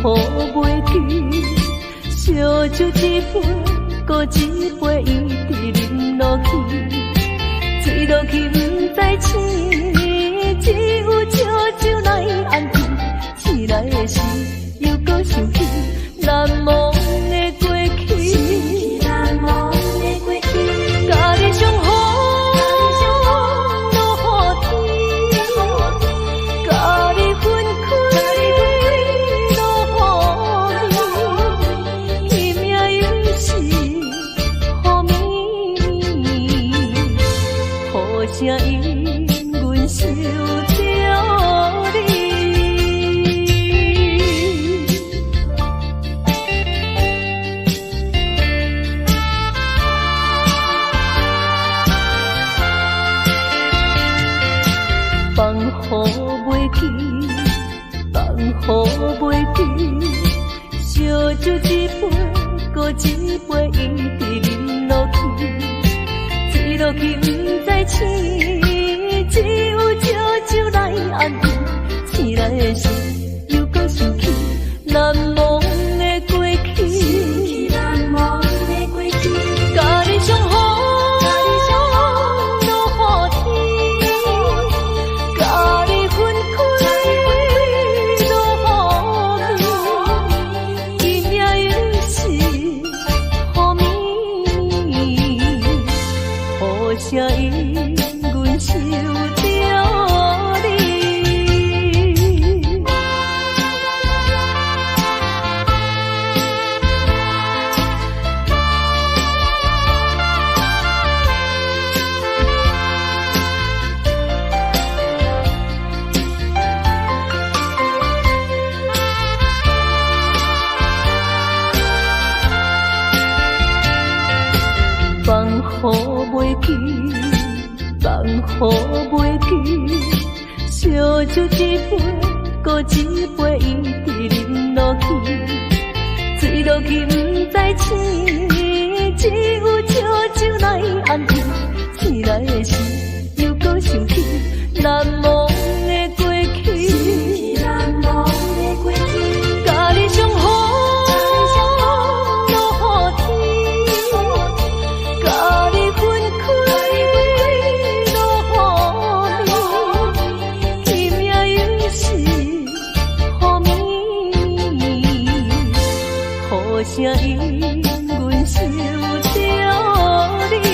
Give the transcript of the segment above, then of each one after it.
雨袂记，烧酒一杯，搁一杯一直饮落去，醉落去不知醒，只有笑酒来安慰。醒来的时，又搁想起难忘的过去，难忘的过去，甲你相好。声因阮受着你，放雨袂记，放雨袂记，烧酒一杯，搁一杯一直饮落去，醉落去不知醒，只有笑酒来安慰。醒来的时，又搁想起难忘的过去，难忘的过去，甲你相好，落雨天，甲你分开，落雨暝，伊命运是雨暝，雨声因阮受着你。放雨袂记，放雨袂记，烧酒一杯，搁一杯一直饮落去，醉落去不知醒，只有笑酒来安慰。醒来的时，又搁想起难忘的过去，难忘的过去，甲你相好。声因阮受着你。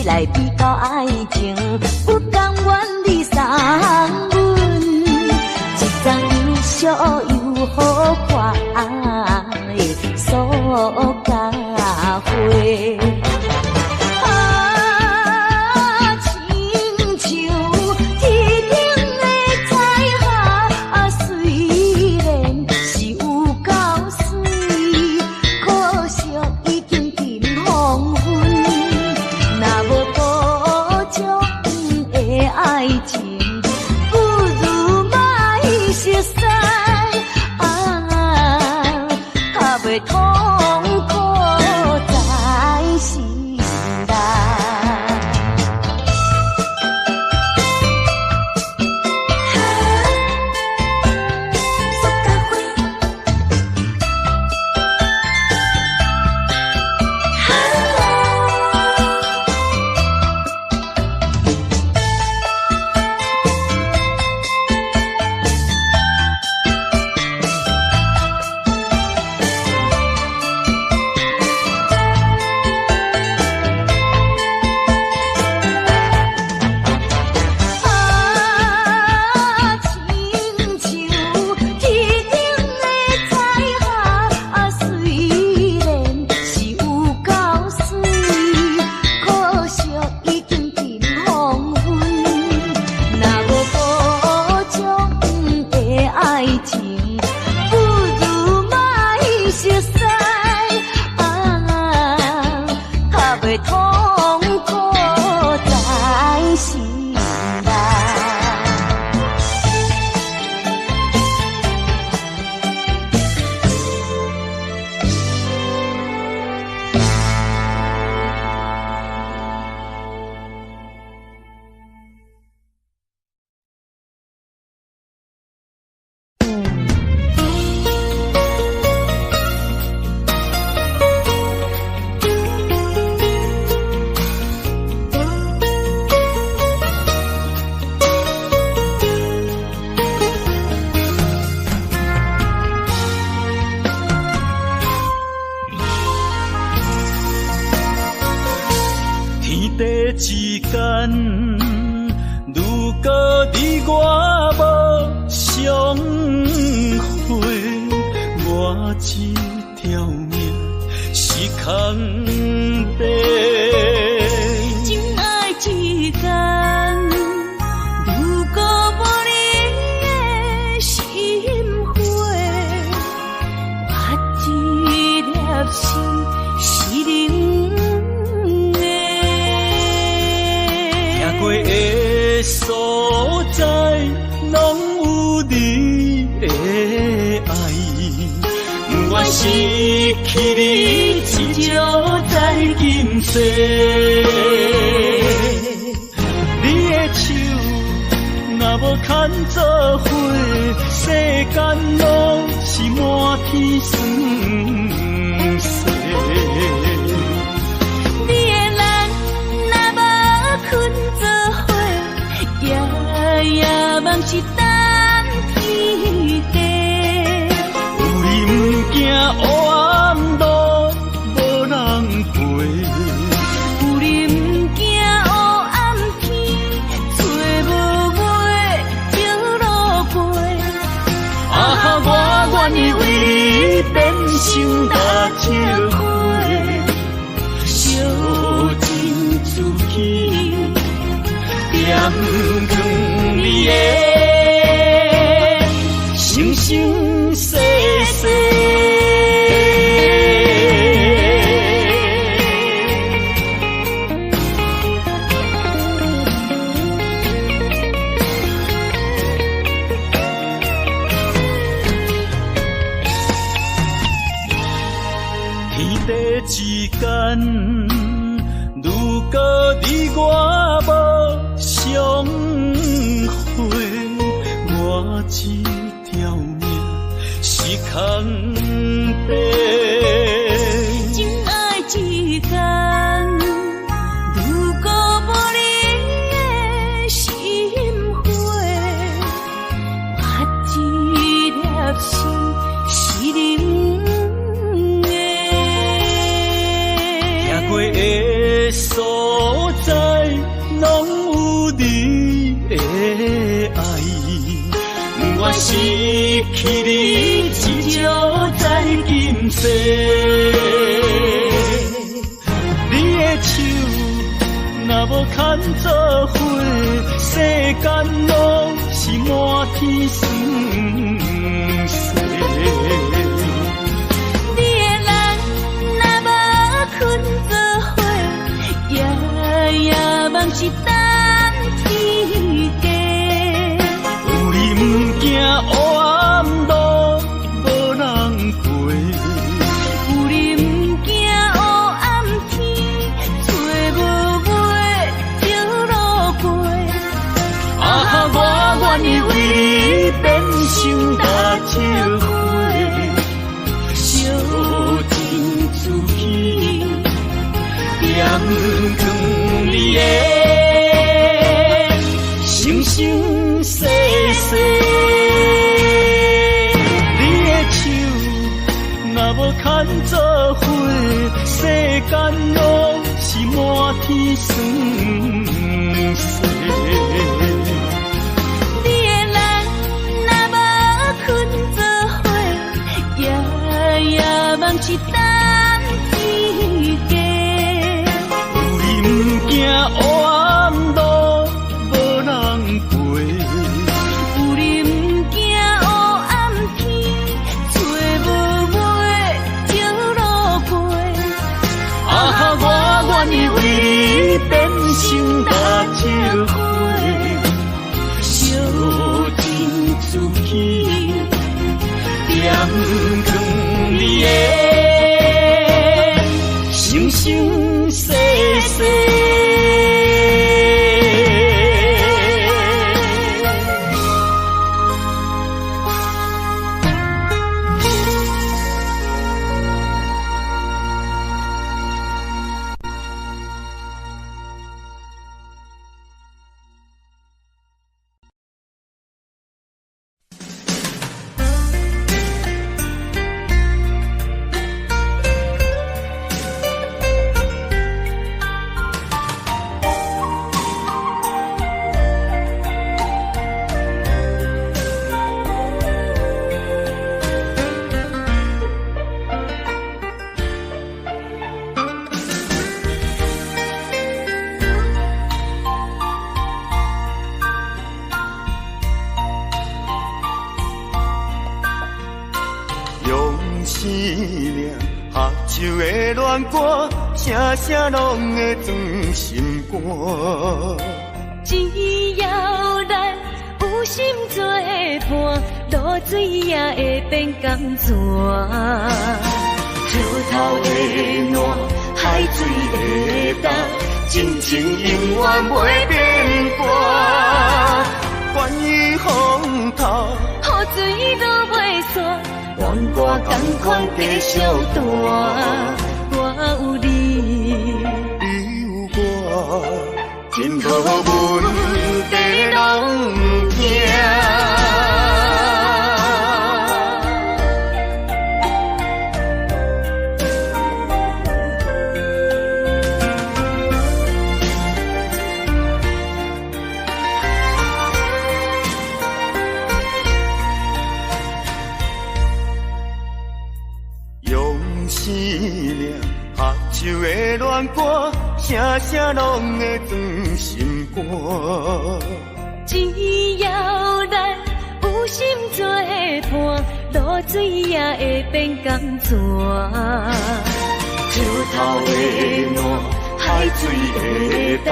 来比较爱情，不甘愿你送阮一张优小又好看的苏家花。之间，如果你我无相会，我这条命是空白。真爱之间，如果无你的心花，我这粒心是冷。过的所在，拢有你的爱。不愿失去你，只少在今世。你的手若无牵做伙，世间拢是满天酸涩。夜梦是等天地，有你不惊黑暗路无人陪，有你不惊黑暗天找无尾就落陪。我愿意为你变心搭这花，烧尽自己，点光你的生生世世。天地之间，如果你我无相会，我这条命是空白。真爱之间，如果无你的心花，我这粒心是冷的。行过的所在，拢有你的爱。不愿失去你，在今世。你的手若无牵做伙，世间拢是满天酸涩。你的人若无困做伙，夜夜梦是等天家。有你不惊黑暗路无人陪，有你不惊黑暗天，找无尾朝路过。啊，我愿意为你变成大石灰，烧尽自己，点光你的生生世世。你的手若无牵做伙，世间拢是满天酸涩。你的人若无困做伙，夜夜梦是等天家。有你不惊黑暗路无人陪，有你不惊黑暗天，找无尾朝路过。啊，我愿意为你变成大石灰，烧尽自己，点光你的生生世世。生命合唱的恋歌，声声拢会装心肝。只要咱有心做伴，露水也会变甘泉。潮头的暖，海水的淡，真情永远袂变卦。关于风头，雨水都袂散，愿我同款继续弹。我有你，你有我，今后阮地拢行。生命合唱的恋歌，声声拢会装心肝。只要咱有心做伴，露水也会变甘泉。潮头的暖，海水的淡，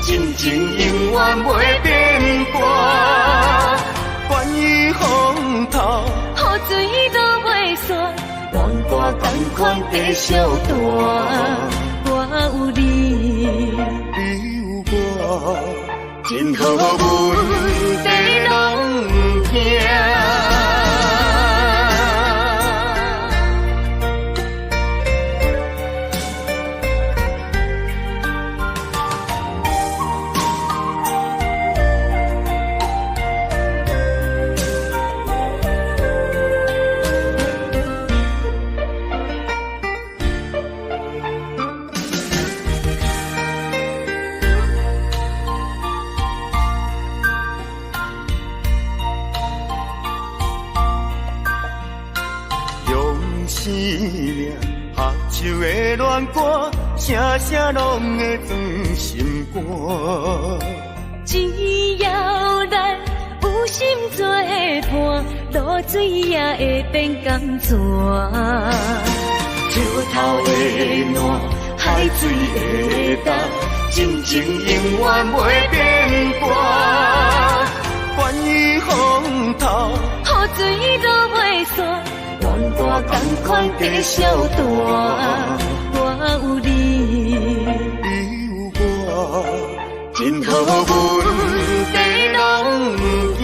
真情永远袂变卦。关于风头，雨水都袂散，愿我同款继续弹。我有你，你有我，今后阮地拢行。命，合唱的恋歌，声声拢会钻心肝。只要咱有心做伴，露水也会变甘泉。石头的暖，海水的淡，真情永远袂变卦。关于风头，雨水都袂散，愿我同款地小大。我有你，你有我，真好阮地拢行。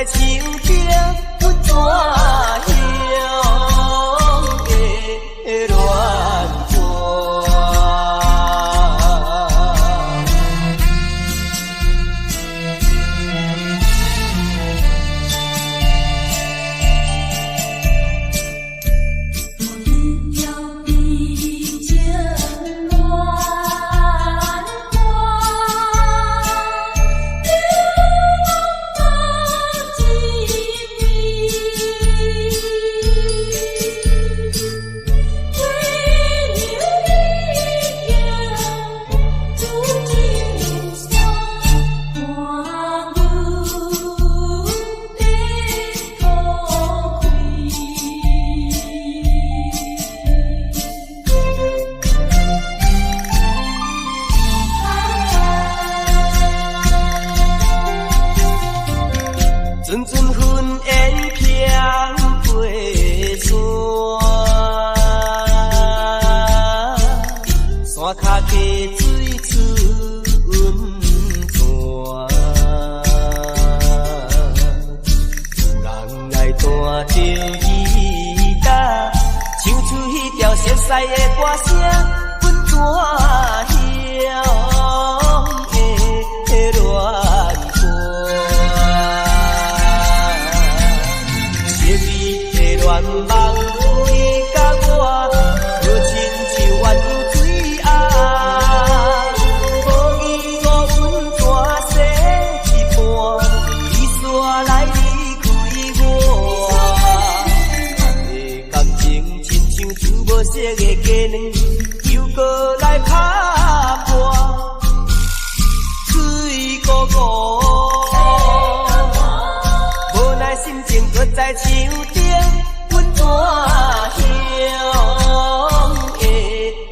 在树顶，阮怎样的乱歌？阵阵云烟飘过山，山脚溪水出温泉，人来弹着吉他，唱出迄条熟悉的歌声，阮怎样的乱歌？愿望你甲我，就亲像愿有水红，无依无阮转世一半，伊煞来离开我。的感情亲像煮无熟的鸡卵，又搁来拍破，水汩汩，无奈心情搁在树顶。怎样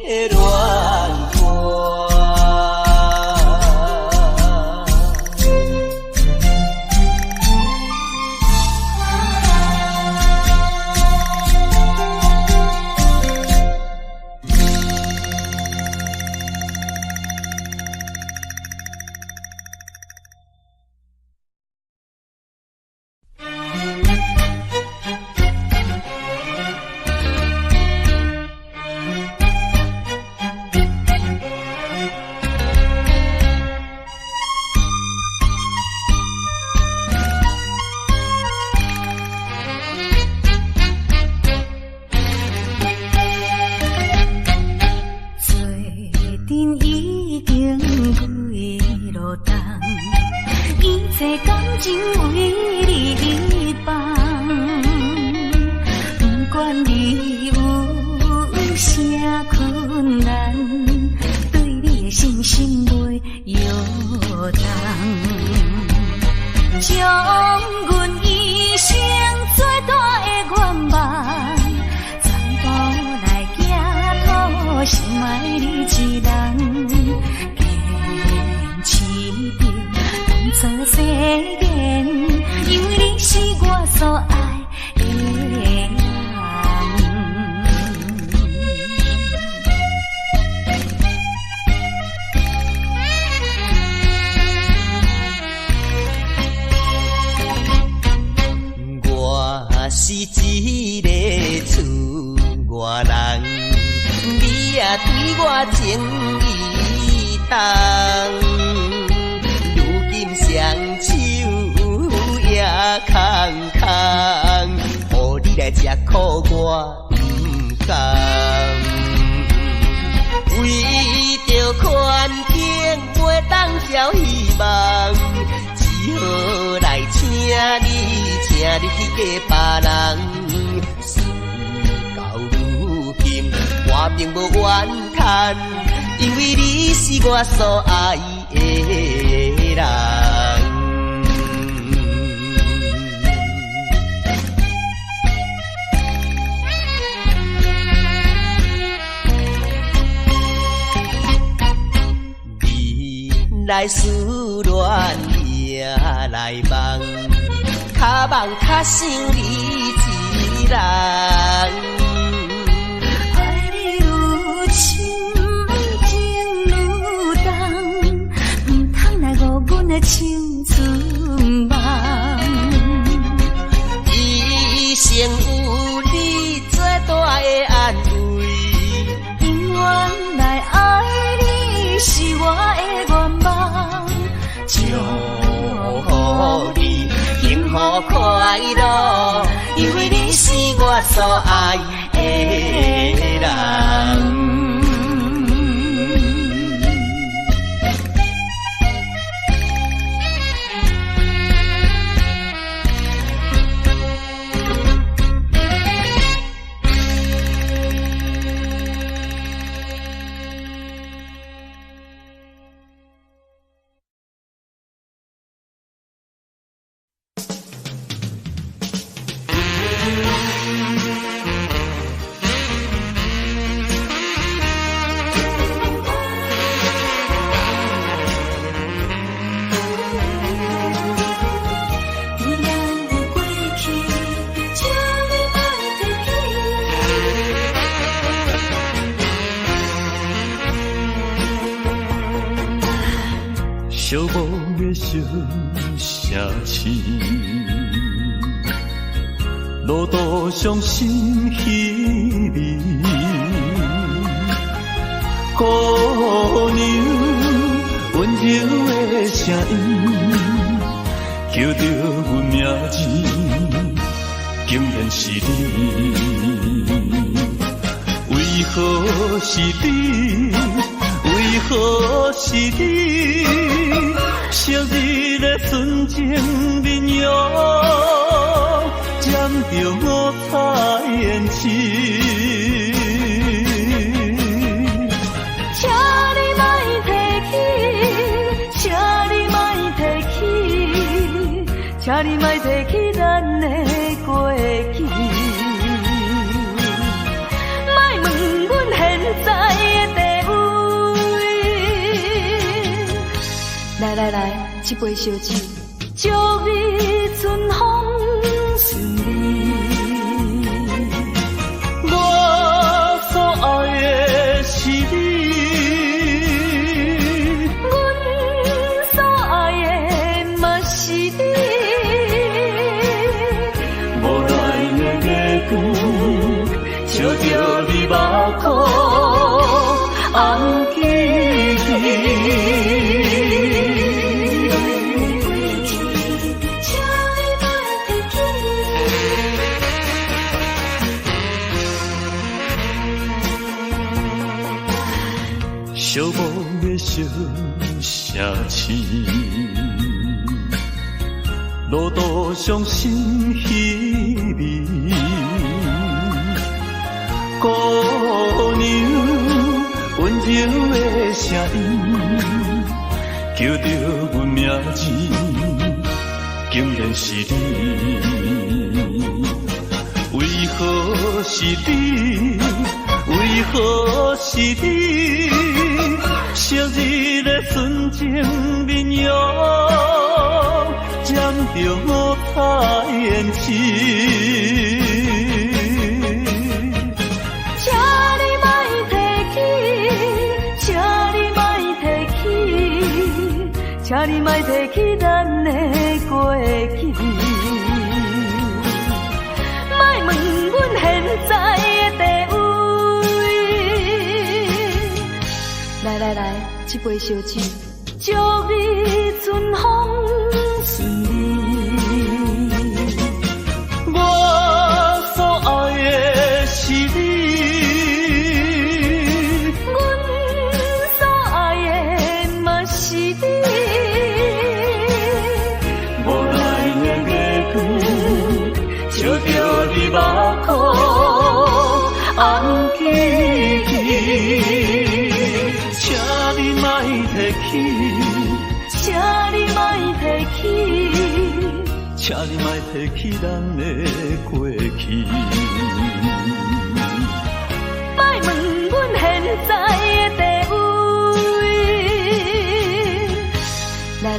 的乱歌？是一个厝外人，你也对我情意重，如今双手也空空，予你来吃苦我不甘，为着环境袂当交希望，只好来请你去嫁别人。事到如今，我并无怨叹，因为你是我所爱的人。你来思恋也来梦，较梦较想你一人。爱你愈深，情愈重，唔通来误阮的青春梦。祝你幸福快乐，因为你是我所爱的人。寂寞的小城市，路途上心稀微，姑娘温柔的声音，叫着阮名字，竟然是你。为何是你？为何是你？昔日的纯情面容，染着五彩胭脂。请你莫提起，请你莫提起，请你莫提起咱的过去。莫问阮现在的地位。来，一杯烧酒，祝你春风顺利。我所爱的是你，阮所爱的嘛是你。无奈的月光，照着你目眶，红记记。寂寞的小城市，路途上心稀微，姑娘温柔的声音，叫着阮名字，竟然是你。为何是你？为何是你？昔日的纯情面容，染着五彩胭脂。请你莫提起，请你莫提起，请你莫提起咱的过去。莫问阮现在的地位。来，一杯烧酒，祝你春风顺利。我所爱的是你，阮所爱的嘛是你。无奈的月光，照着你目眶，红记记。请你莫提起，请你莫提起，请你莫提起咱的过去。莫问阮现在的地位。来，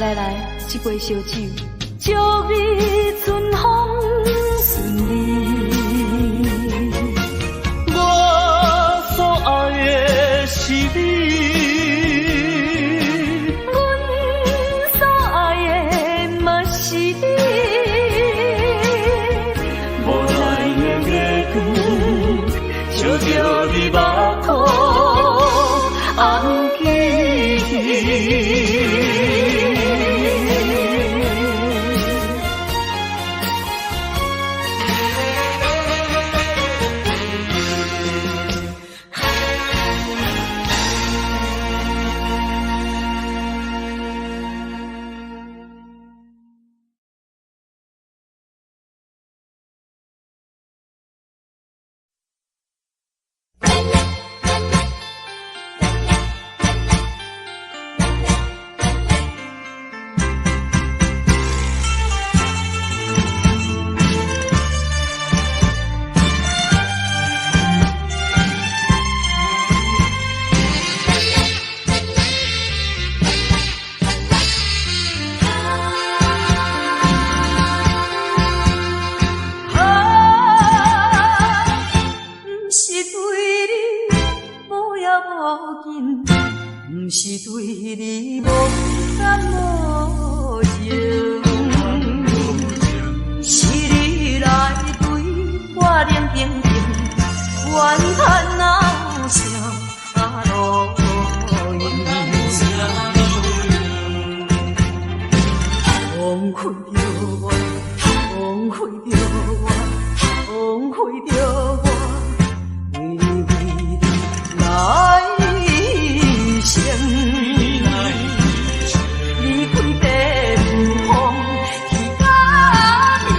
一杯烧酒，祝你春风顺利。我所爱的是你。照着你目眶，红记记。对你无感无情，是你来对我冷冰冰，怨叹闹声路影，枉费着我，枉费着我，枉费着我，为你来生。离开地方去家庭，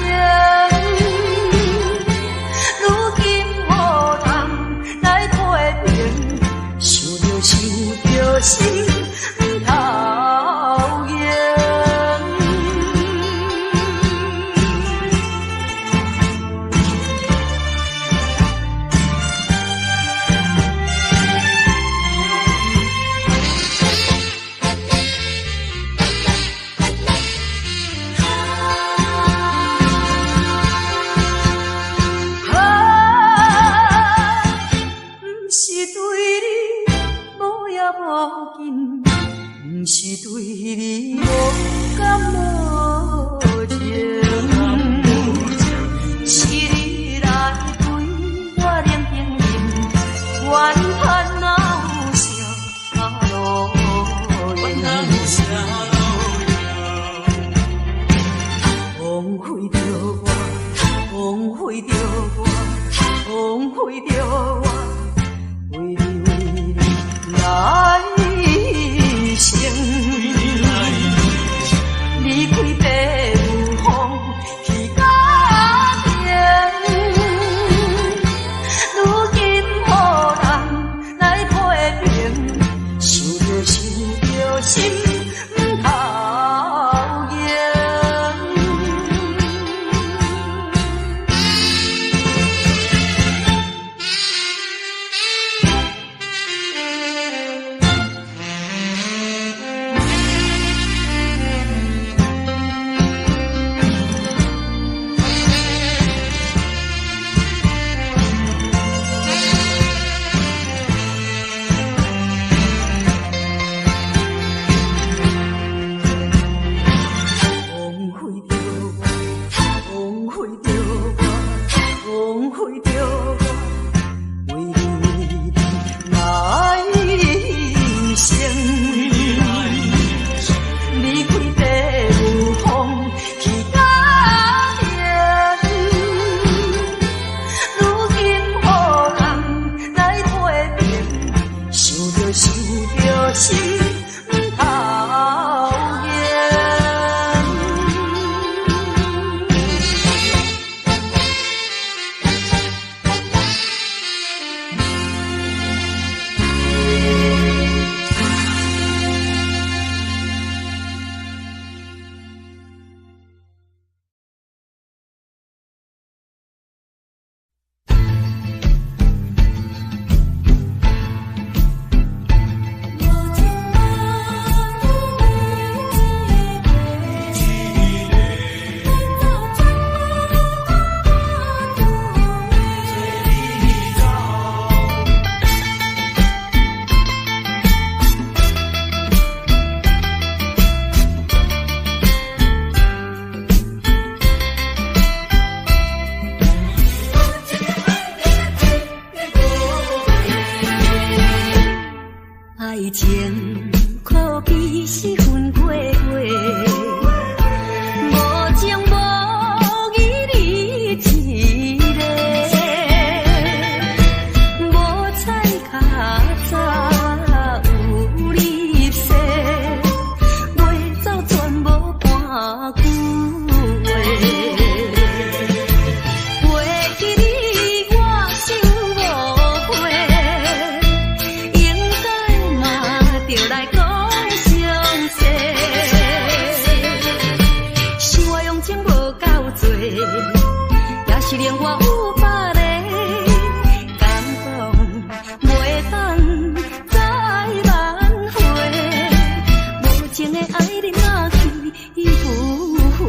如今何人来批评？想着心不讨厌。不是对你无感无情，是你来对我冷冰冰，怨叹闹声路影，枉费着我，枉费着我，枉费着我，为你来生，离开地方去家庭，如今何人来批评？想着心不讨厌。爱情可比是分过过，无情无义你一个，无彩较早有你说，袂走全无半句话。袂记你我心无悔。就来讲详细，想我用情无够多，也是令我有百个感动，袂当再挽回，无情的爱你若去不回。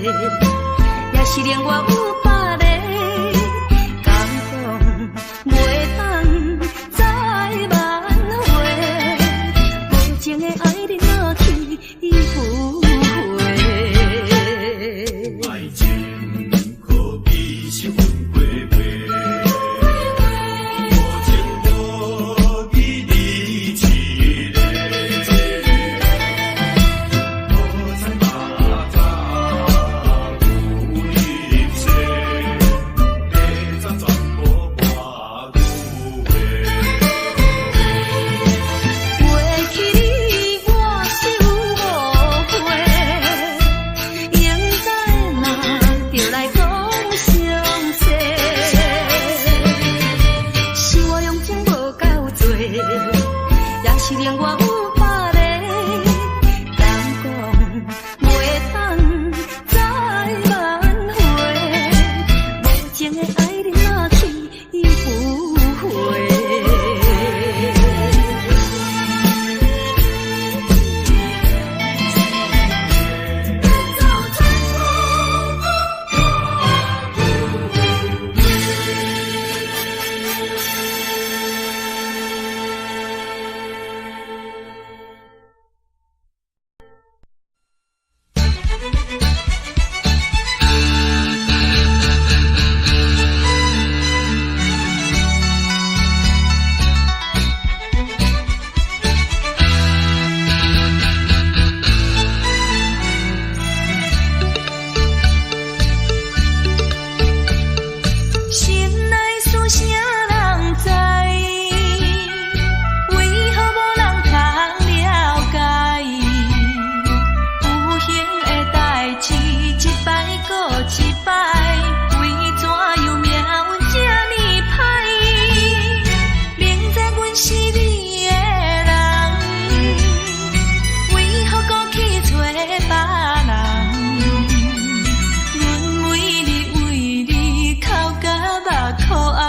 也是连我有百个敢讲，袂当再挽回，无情的爱人若去不回。爱情可比是云飞飞，无情无义你一个，无在马扎有一切，马扎全无挂有话。袂去你我是有误会，应该嘛就来讲详细，是我用情无够多，也是连我有百个敢讲，袂当再挽回，无情的爱人若去不回。心内事啥人知？为何无人通了解？有形的代志，一摆搁一摆，为怎样命运这呢歹？明知阮是你的人，为何搁去找别人？阮为你哭甲目眶红，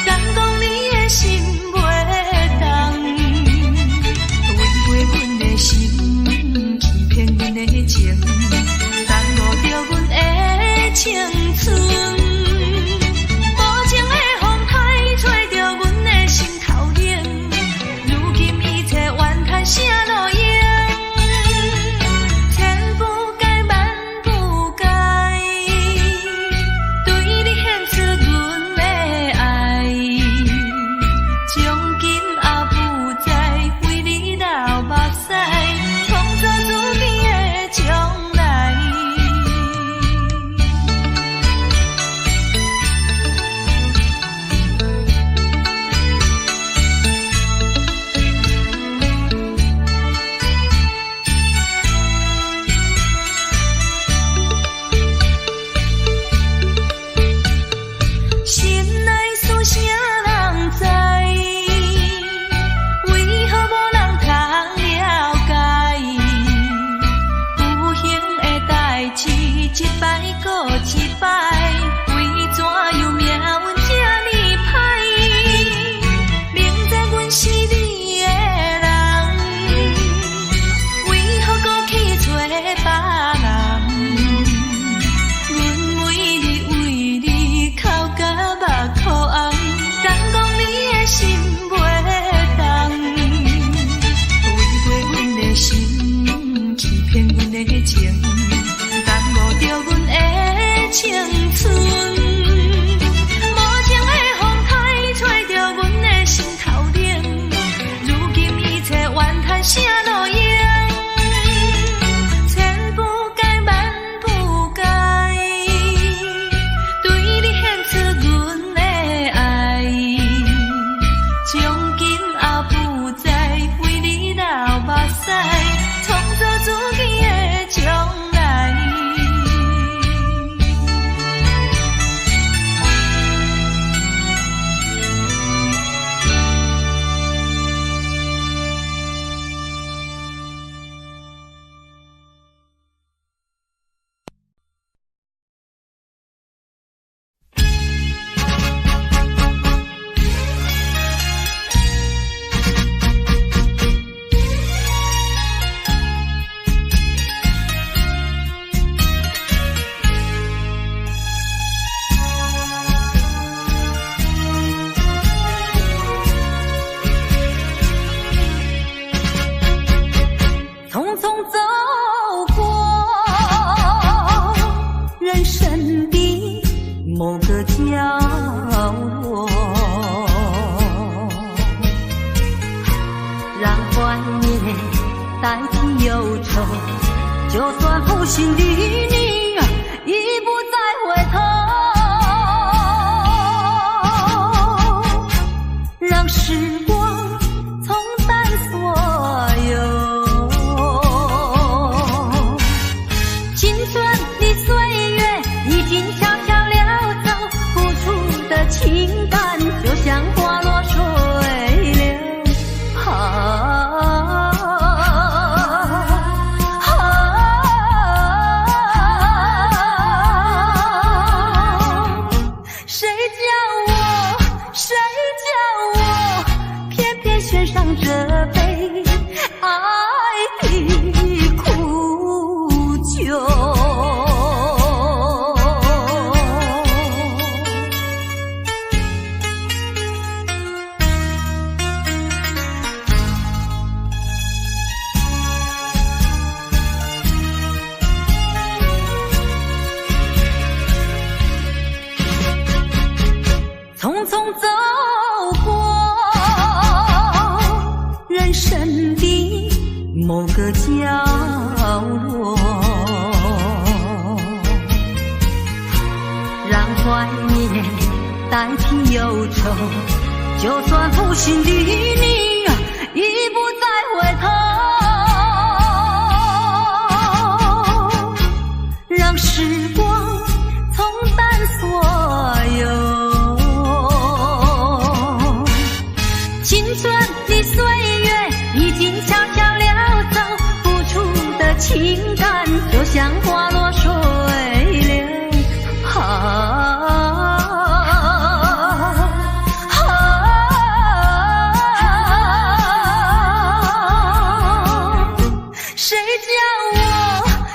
敢讲你的心袂动，违背阮的心，欺骗阮的情，耽误着阮的青春。无情的风台吹着阮的心头冷，如今一切怨叹啥路用？千不该万不该，对你献出阮的爱，从今后不再为你流目屎，创造自己的将来。心内事啥人知？为何无人通了解？有形的代志，一摆搁一摆，为怎样命运这呢歹？明知阮是你的人，为何搁去找别人？阮为你哭甲目眶红，敢讲你的心袂动，违背阮的心，欺骗阮的情，耽误着阮的青人生的某个角落，让怀念代替忧愁，就算负心的你已不再回头，让时光冲淡所有青春的岁月，已经悄悄溜走，付出的情感就像花落水流。谁叫我偏偏选上这杯爱的苦酒？匆匆走过人生的某个角落，让怀念代替忧愁，就算负心的你已不再回头，让时光冲淡所有青春的岁月，已经悄悄溜走，付出的情感就像花落水流。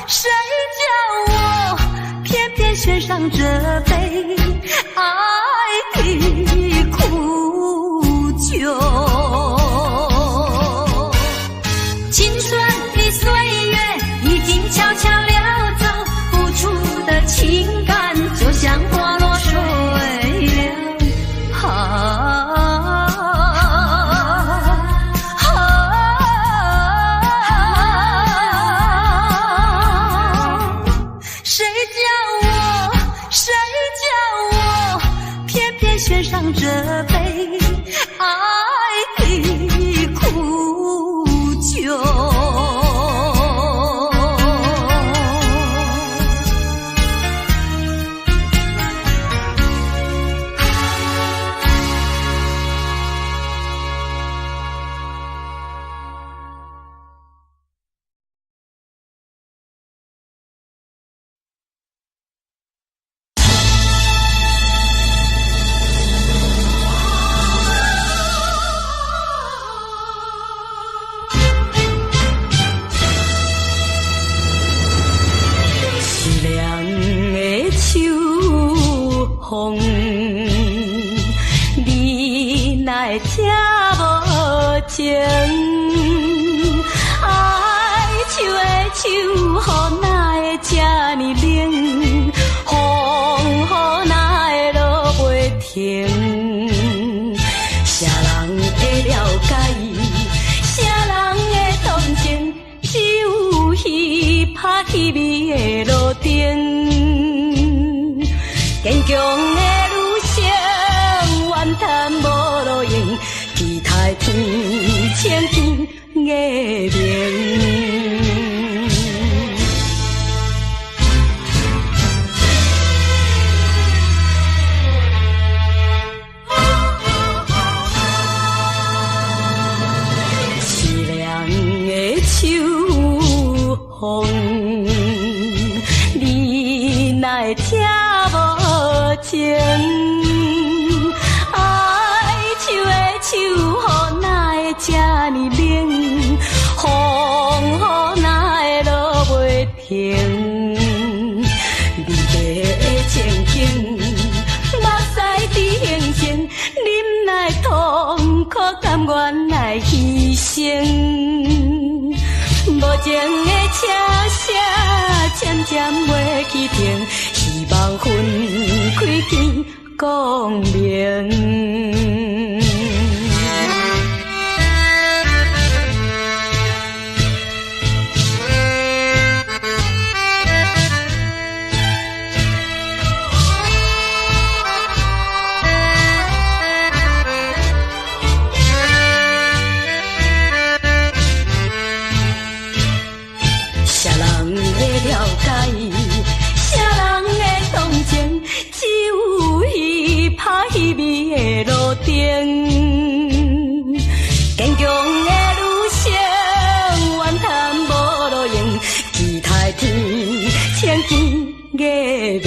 谁叫我偏偏选上这杯爱的苦酒？青春的岁月已经悄悄溜走，付出的情感就像花落水流。谁叫我偏偏选上这杯爱的苦酒？风，你哪会这无情？爱手的手，哪会这呢冷？风哪会落袂停？啥人会了解伊？啥人会同情？只有伊拍稀微的路灯。坚强的女性，怨叹无路用，期待天青天月明。凄凉的秋风，你哪会听无情？爱手的手，哪会这呢冷？风哪会落袂停？离别的情景，目屎伫形成，忍耐痛苦，甘愿来牺牲。无情的车声渐渐袂去停。天光明。啥人会了解伊？啥人会同情？只有伊拍稀微的路顶，坚强的女性，怨叹无路用，期待天青见月明。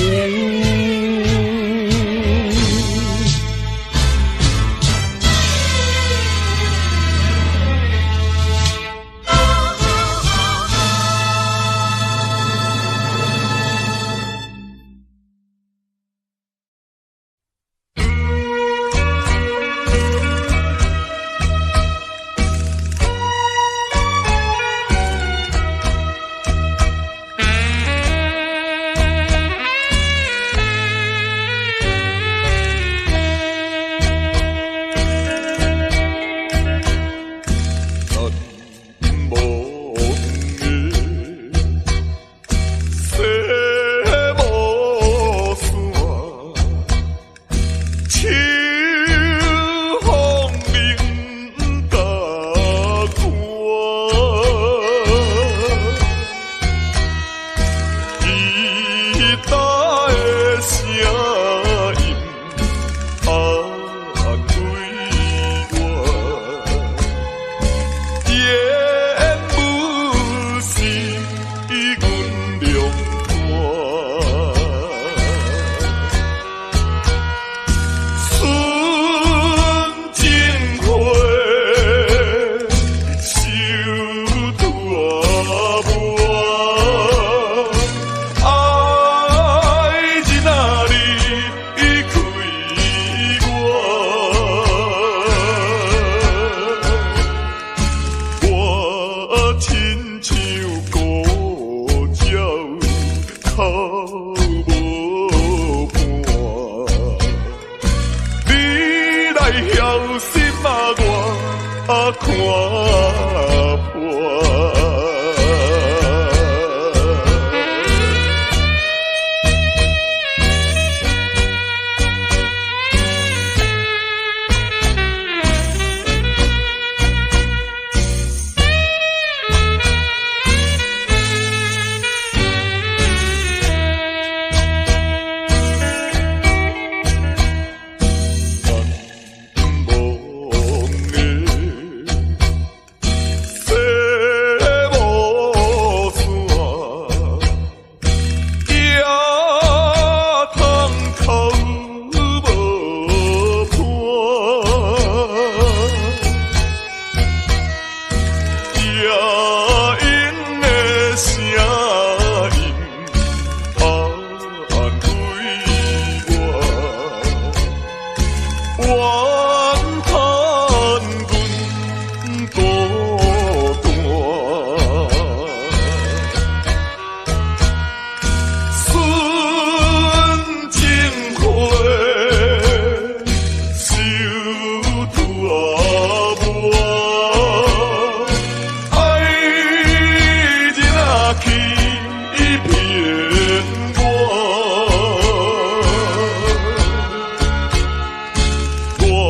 我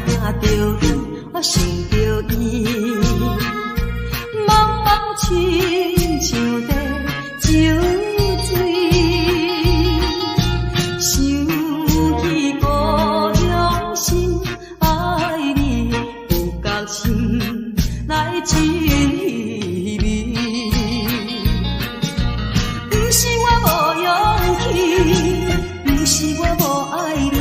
着伊，我想着伊，茫茫亲像在酒醉，想起故乡心，爱你有够深，来真稀微。不是我无勇气，不是我无爱你。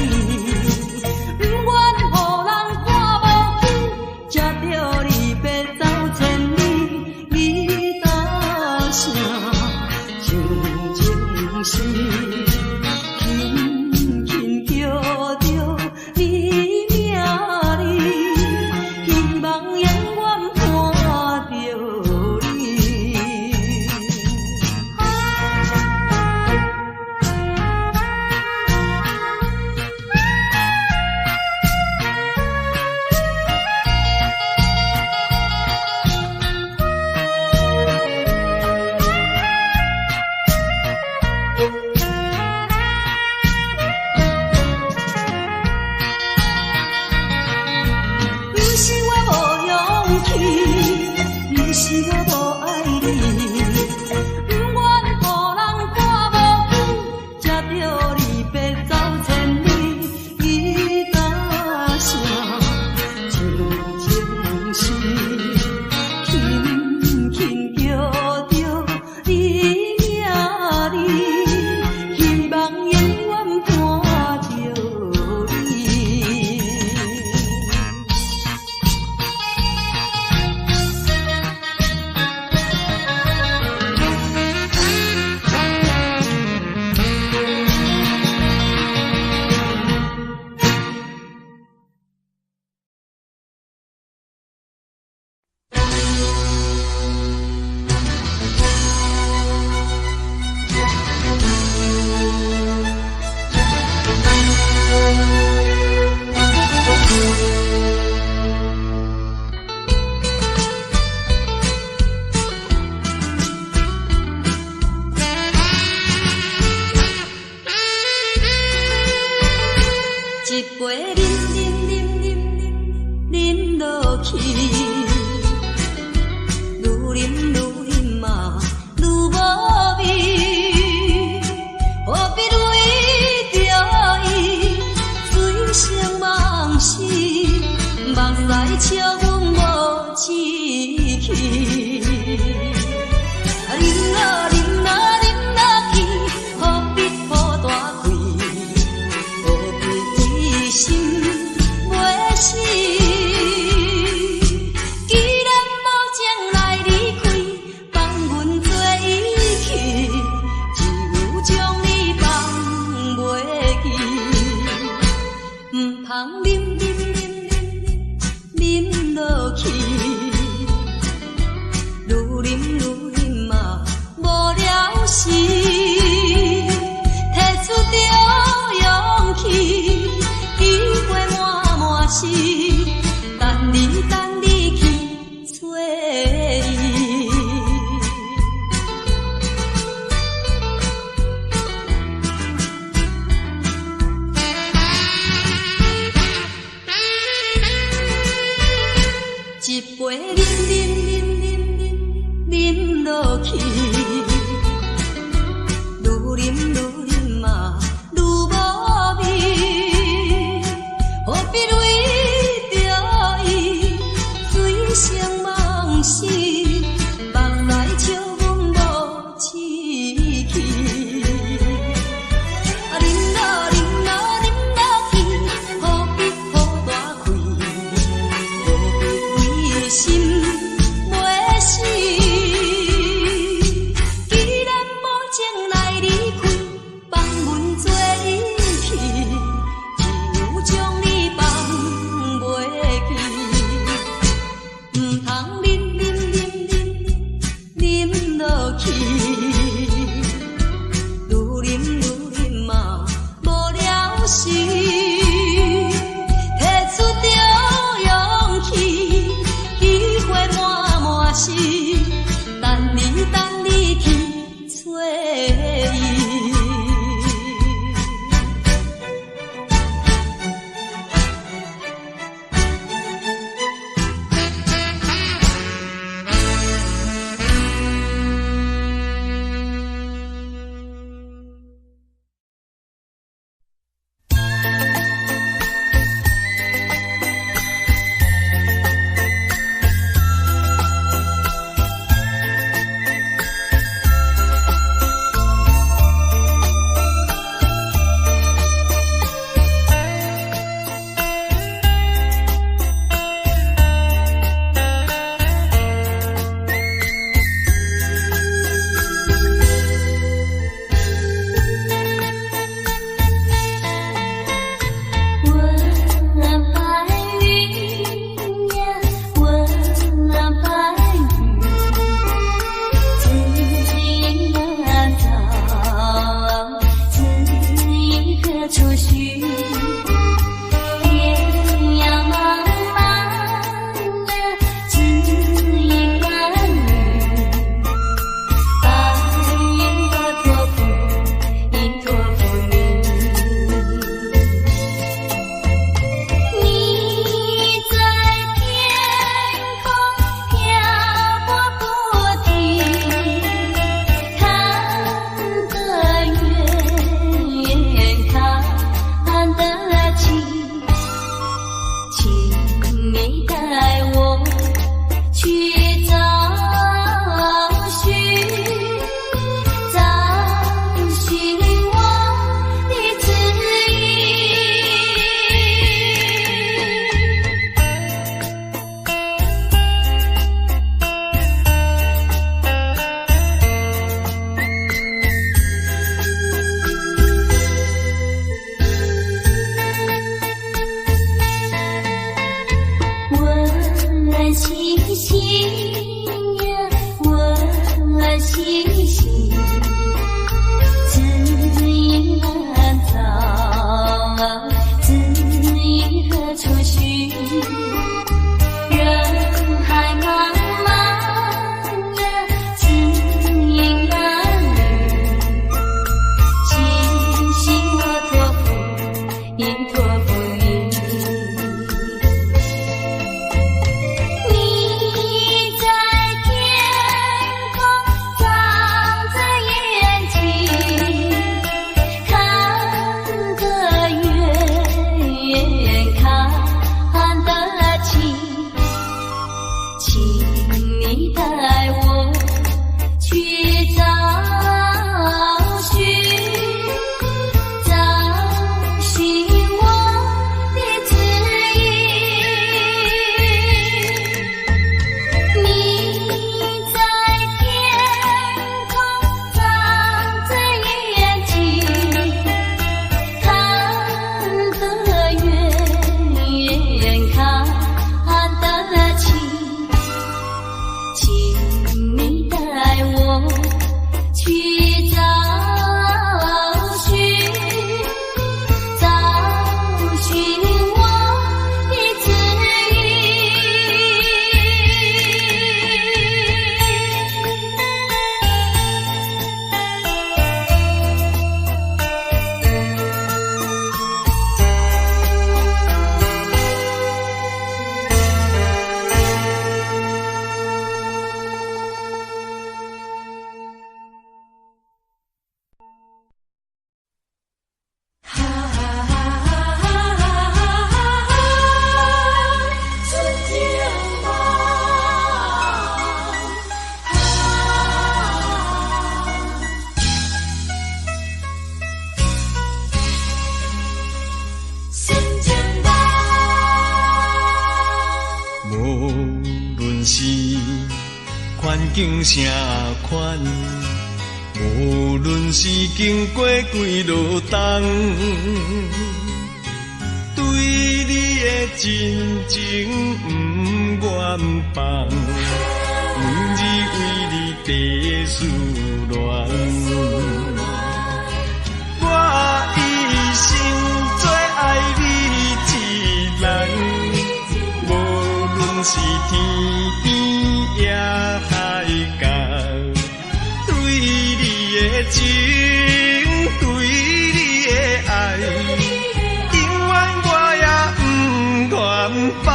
你带我去找寻我的指星星呀，问星星，指引蓝草，指引何处去？人海茫茫呀，指引哪里？星星我托付，应托付你。境啥款，无论是经过几落冬，对你的真情不愿放，每日为你地思恋。我一生最爱你一人，无论是天边也海角，对你的情，对你的爱，永远我也不愿放。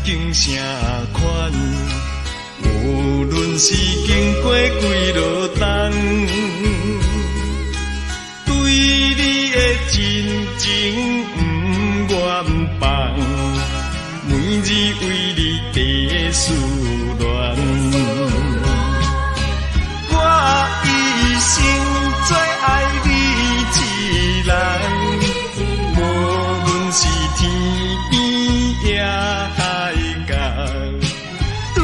境啥款，无论是经过几落冬，对你的真情不愿放，每日为你地思恋。我一生最爱你一人，无论是天边也海角，对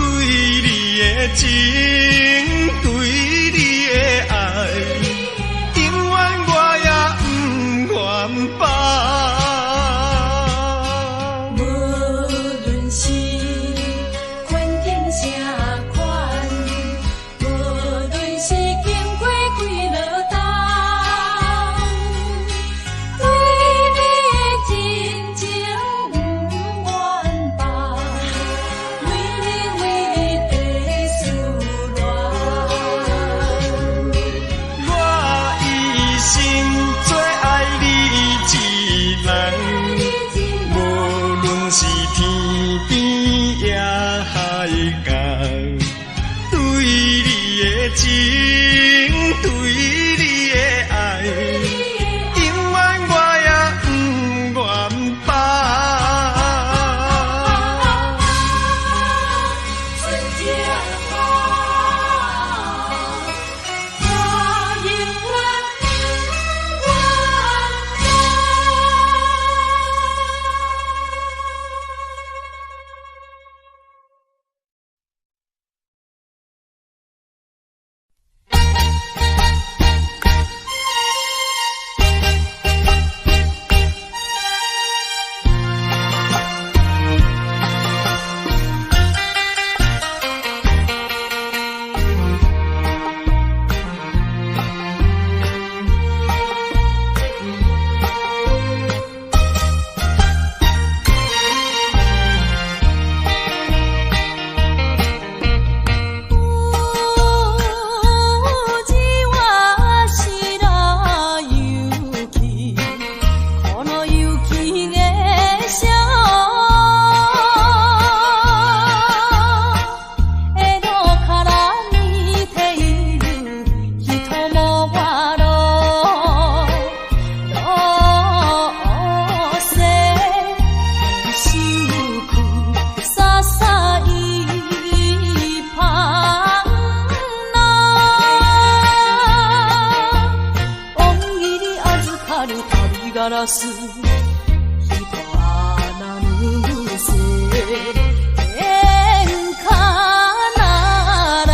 你的情，对你的爱，永远我也不愿放。らす人はなぬせ演歌なら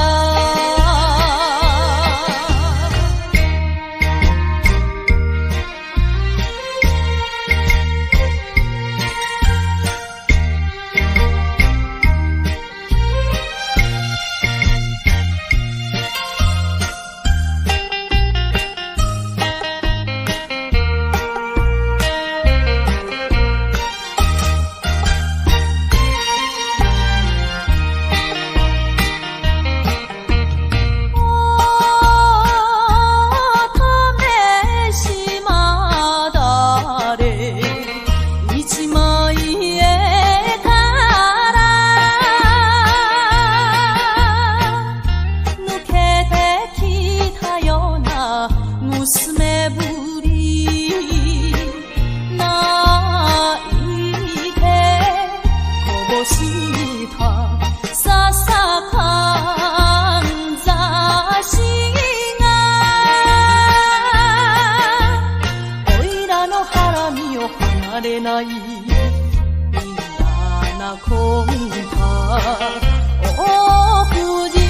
ないみんなこんたお富士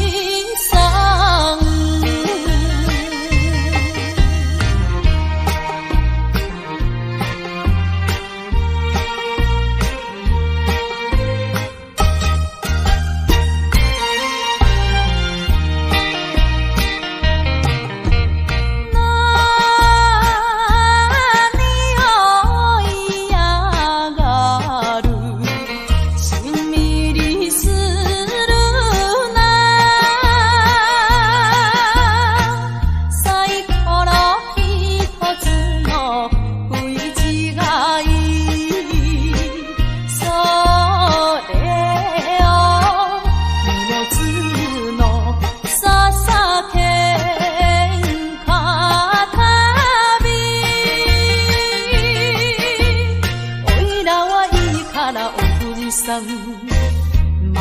山守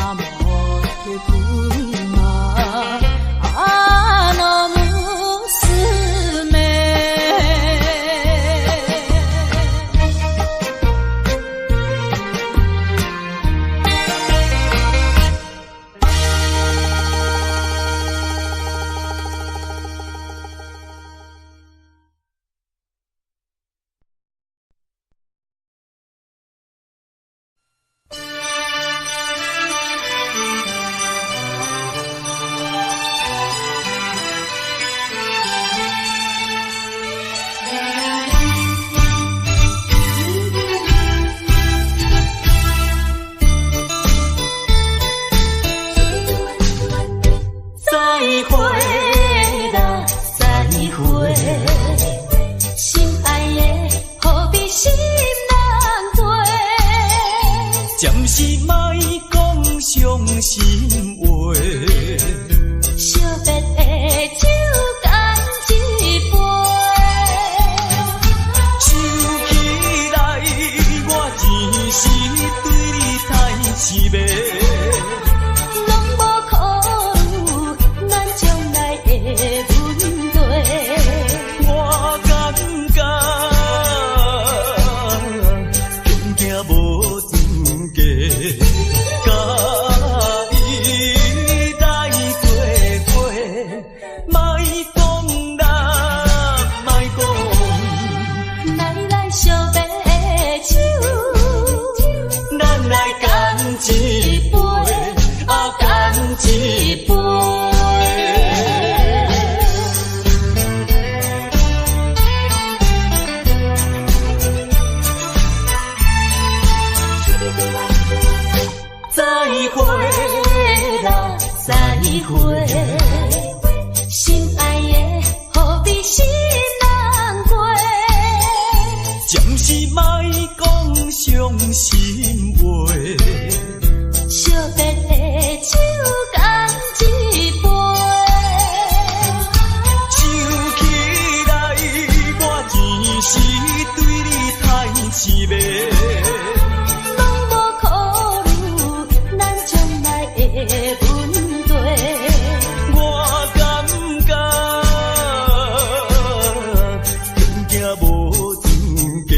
ってくんなあの娘暂时莫讲伤心话，惜别的酒干一杯，想起来我前时对你太痴迷，拢无考虑咱将来的问题，我感觉恐惊无。甲伊来过过，莫讲啦，莫讲。来惜别的酒，咱来干一杯，干一杯。会，心爱的，何必心难过？暂时莫讲伤心话，惜别的酒干一杯，想起来我前时对你太痴迷。无资格。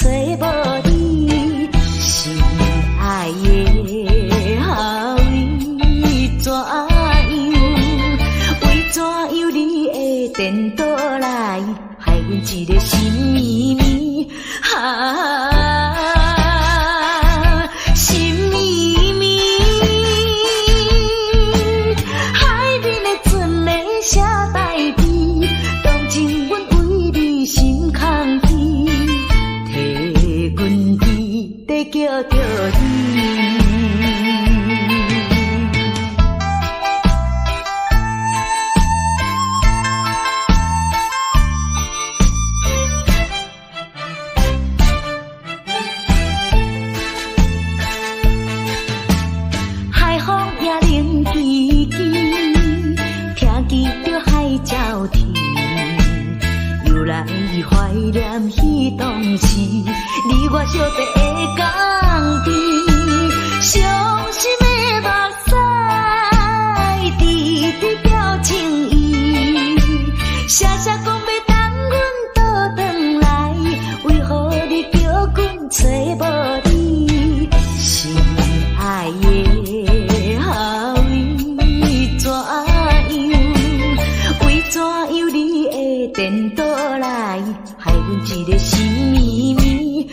找无你，心爱的后为怎样？为怎样你会颠倒来，害阮一个心绵绵心绵绵，海面的船咧写代志，当真阮为你心空悲，替阮伫在叫着你。海风也冷吱吱，听见着海鸟啼，又来怀念彼当时，你我相伴的港边，伤心的目屎，滴滴表情意，写写讲要等阮倒转来，为何你叫阮找无你，心爱的后为怎样？为怎样你会颠倒来，害阮一个心绵绵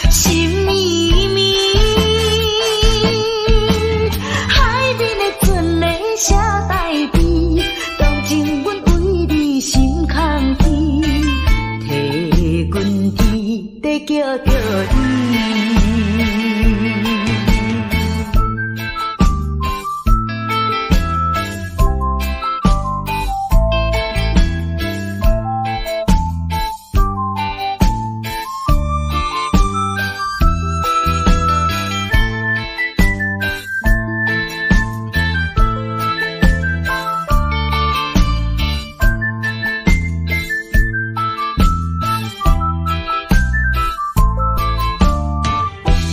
心绵绵，海面的船咧写代志，当真阮为你心空悲，替阮伫在叫着你。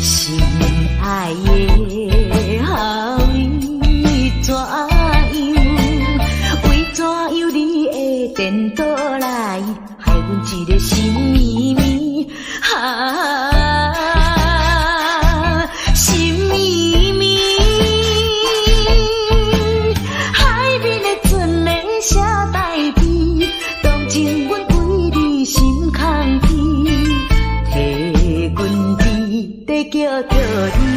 心爱的后为怎样？为怎样你会颠倒来，害阮一个心绵绵心绵绵，海面的船咧写代志，当真阮为你心空悲，替阮伫在叫着你。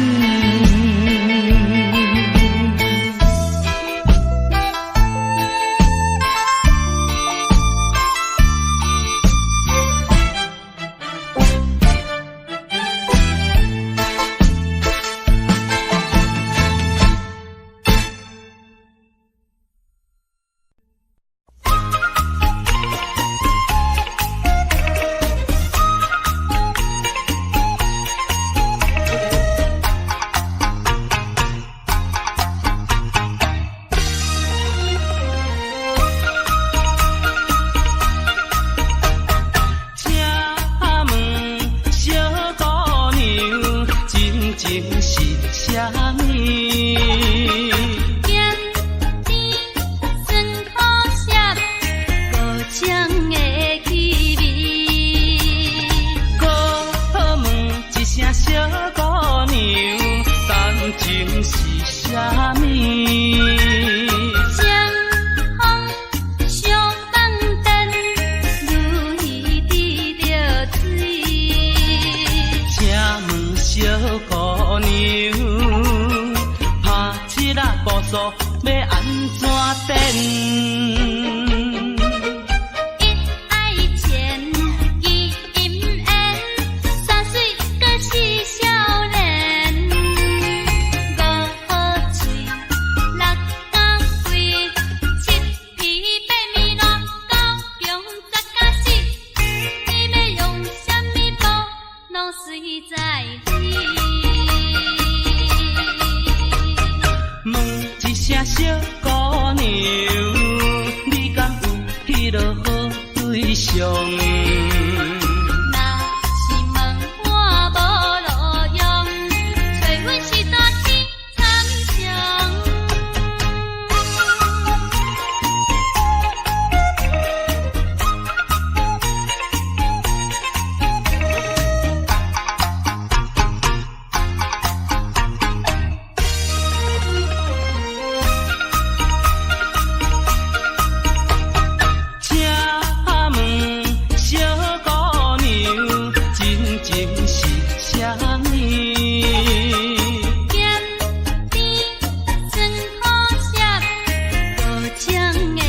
枪的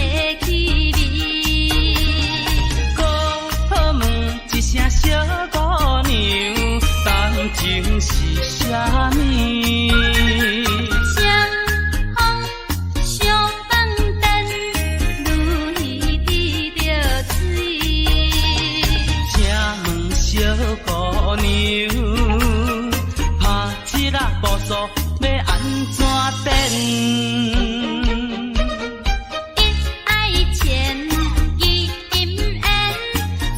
气味。搁好问一声小姑娘，感情是啥物？双风相放灯，如鱼滴着水。请问小姑娘，拍一粒步数要安怎等？一爱钱，二金缘，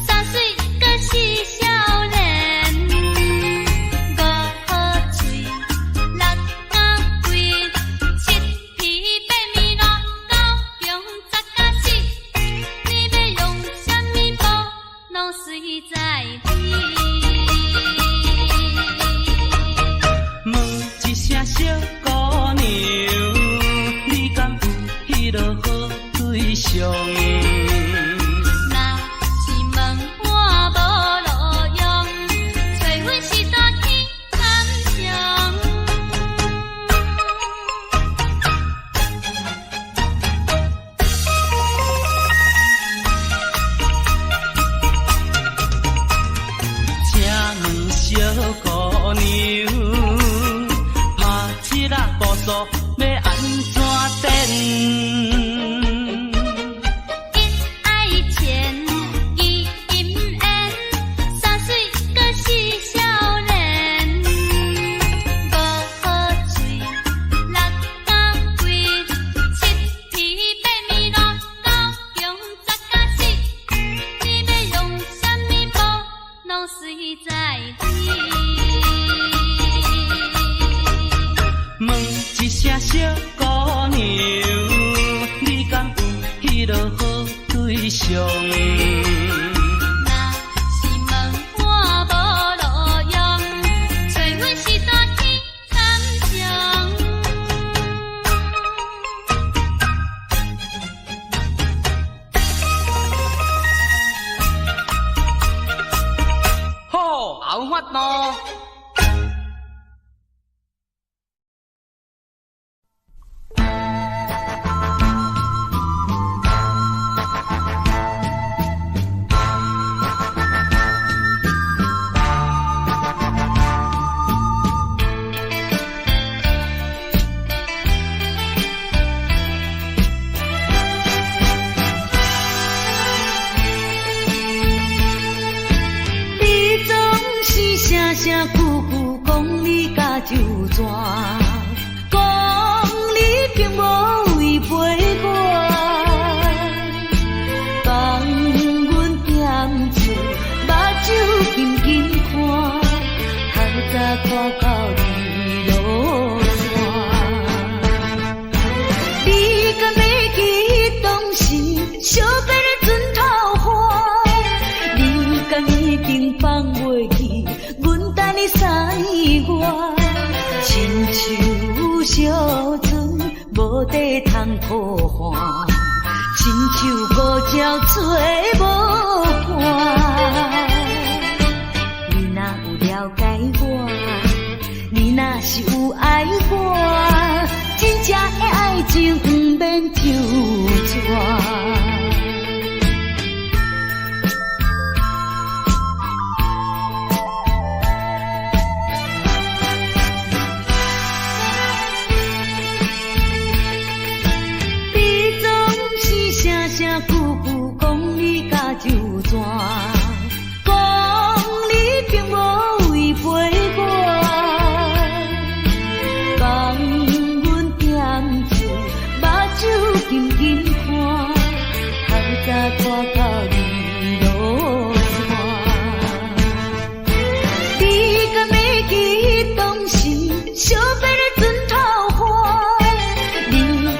三水阁是少年。五好嘴，六甲贵，七皮八面乱，九强十甲死。你要用什么布，拢随在你。问一声小姑娘，你敢有迄落好对象？若是问我无路用，找阮是大天参详。请问小姑娘，拍一粒步数要安怎等？一爱钱，二金缘，三水阁是少年。五好嘴，六甲贵，七皮八面乱，九强十甲死。你要用什么布，拢随在你。问一声小姑娘，你敢有迄落好对象？若是问我无路用，找阮是大天参详。好，有法度。你总是声声句句讲你甲就全，讲你并无违背我，讲阮点出目睭紧紧看，透早看到日落山。你敢要记当时相别的船头花？你敢已经放袂记，阮等你3年外，亲像小船无地通靠岸，亲像无鸟找无伴。你若有了解我，你若是有爱我，真正的爱情不免纠缠。声句句讲你甲就全，讲你并无违背我，讲阮点出目睭紧紧看，透早看到日落山。你敢要记当时相别的船头花？你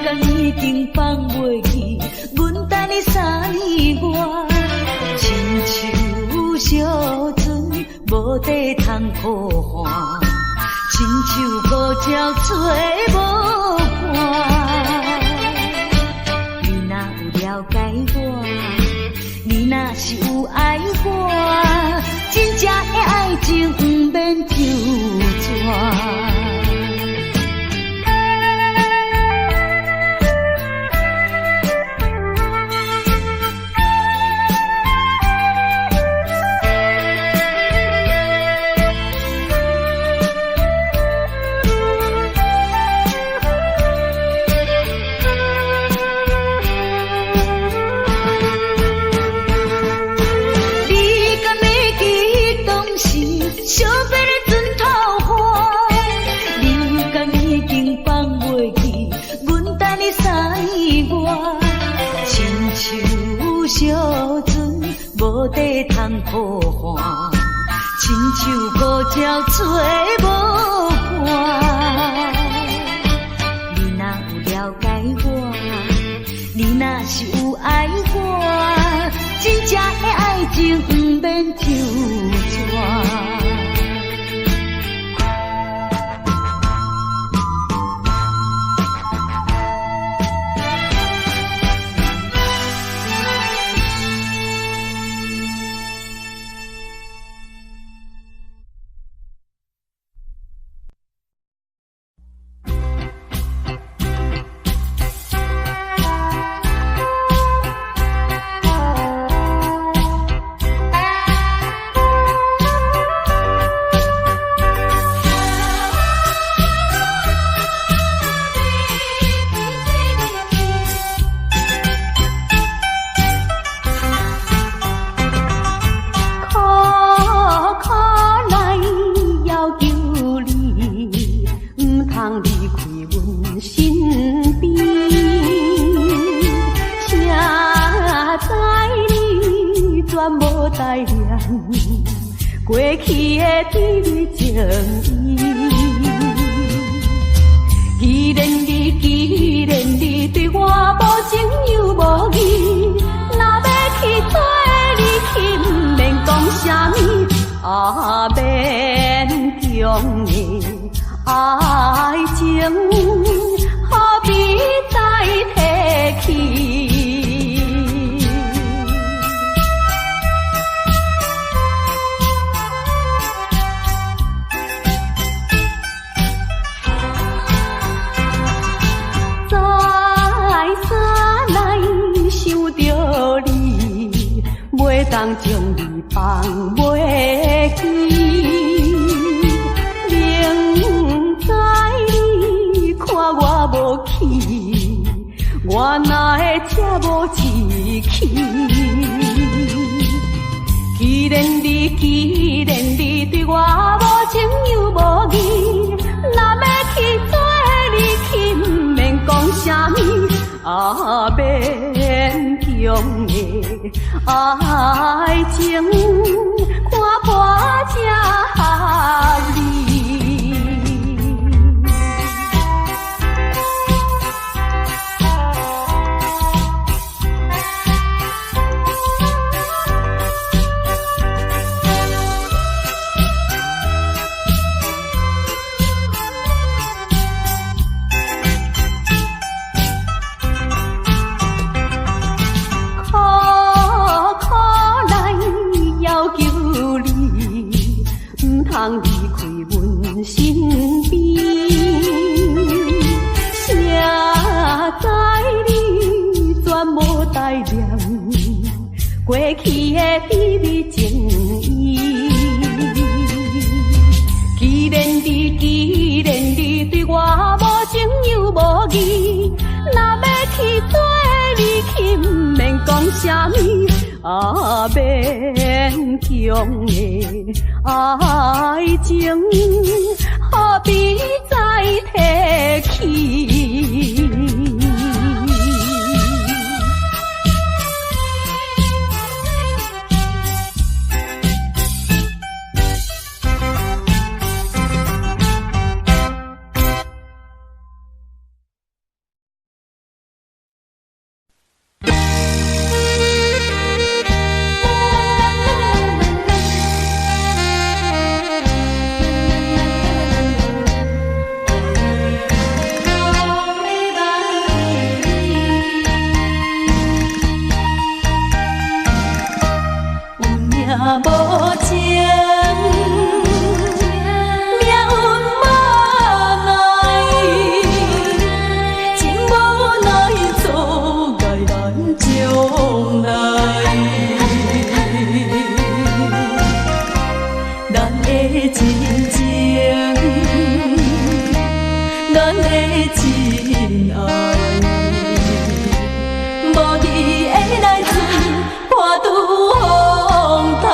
敢已经放袂记？阮等你3年外，亲像小船无地通靠岸，亲像无鸟找无伴。你若有了解我，土地通破坏，亲像孤鸟做无伴。你若有了解我，你若是有爱我，真正的爱情不免周转。过去的甜蜜情意，既然你对我无情又无义，若要去做你去，不免讲啥物，免强的爱情，何必再提起？袂当将你放袂记，明知你看我无气，我哪会这无志气？既然你对我无情又无义，若要去做你去，不免讲啥物，免强的爱情，看破这合理。通离开阮身边，谁知你全无待念过去的甜蜜情意。既然你对我无情又无义，若要去做你去，不免讲啥物，免强的爱情，何必再提起？无你的来船，破拄风台。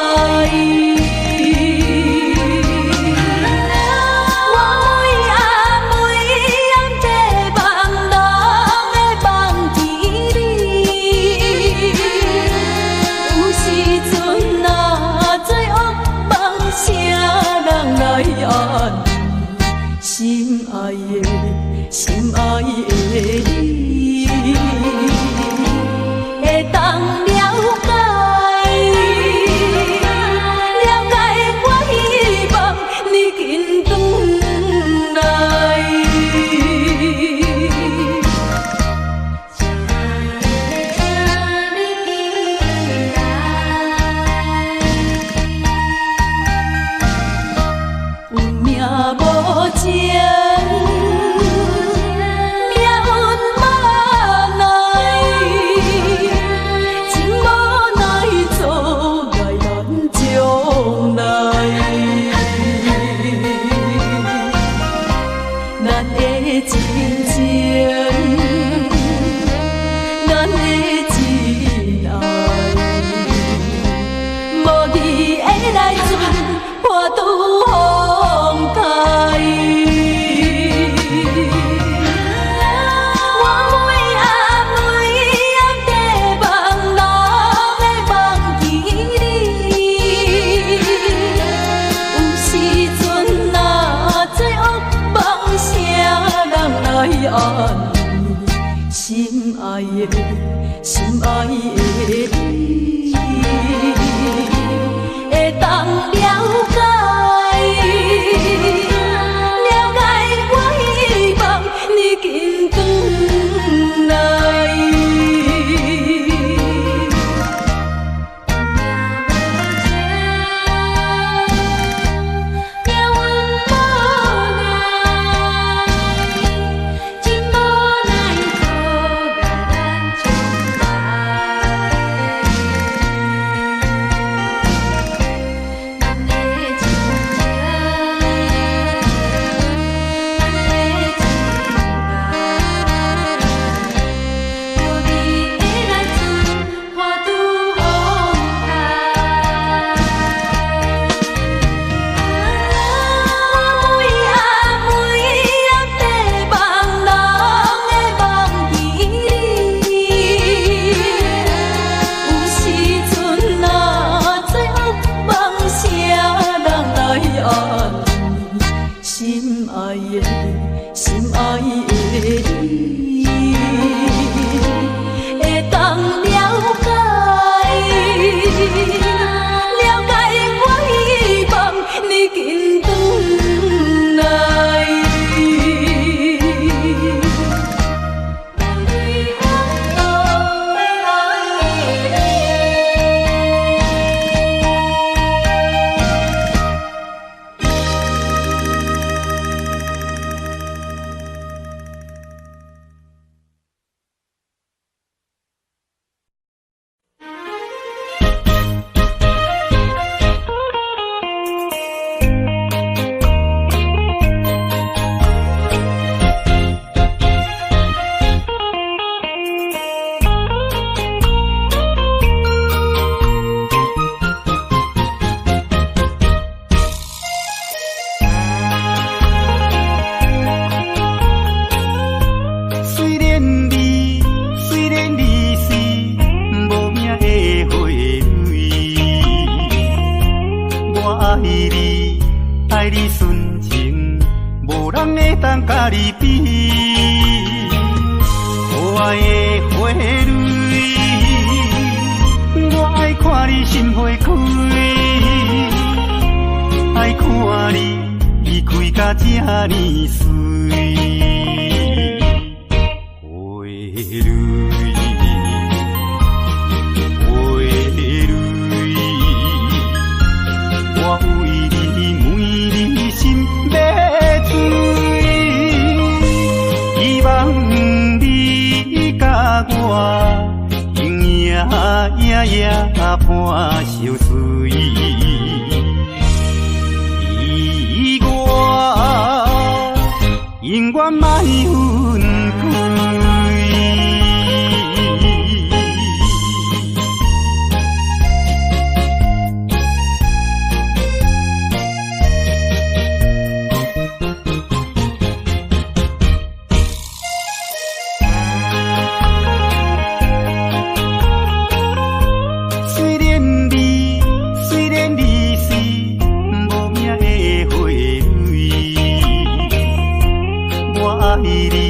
你的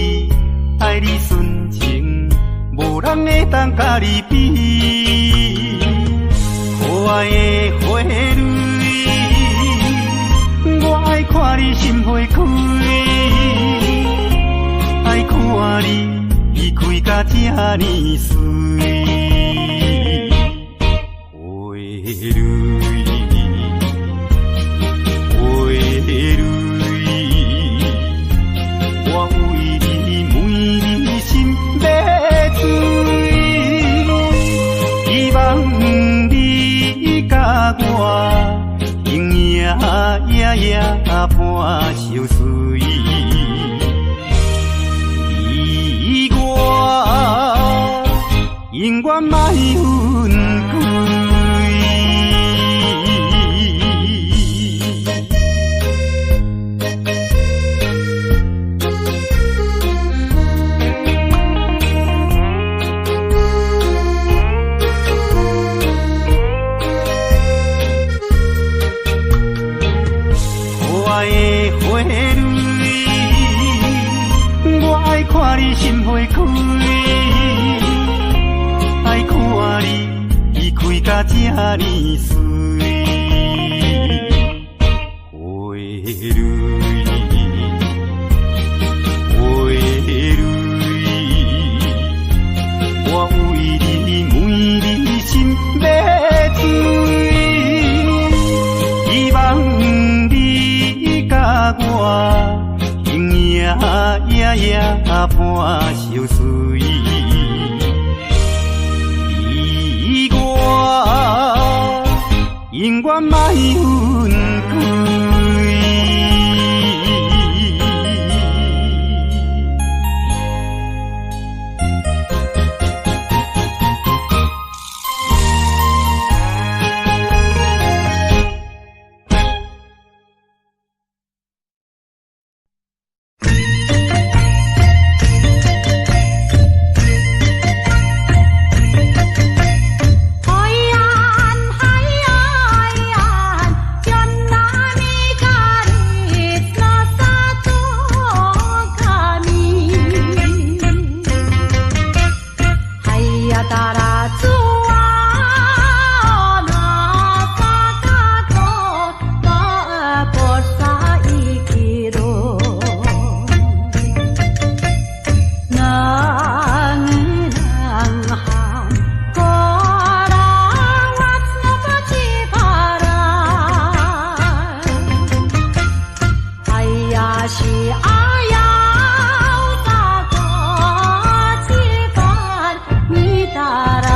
人甲你比，可爱的花蕊，我爱看你心花开，爱看你开甲这呢水，花蕊，花蕊，我为你每日心要醉，希望你甲我永远伴相随，你我永远莫分开。看你心花开，爱看你开甲这呢水，花蕊，花蕊，我为你每日心要醉，希望你甲我永远伴相随，你我永远莫分开。तारा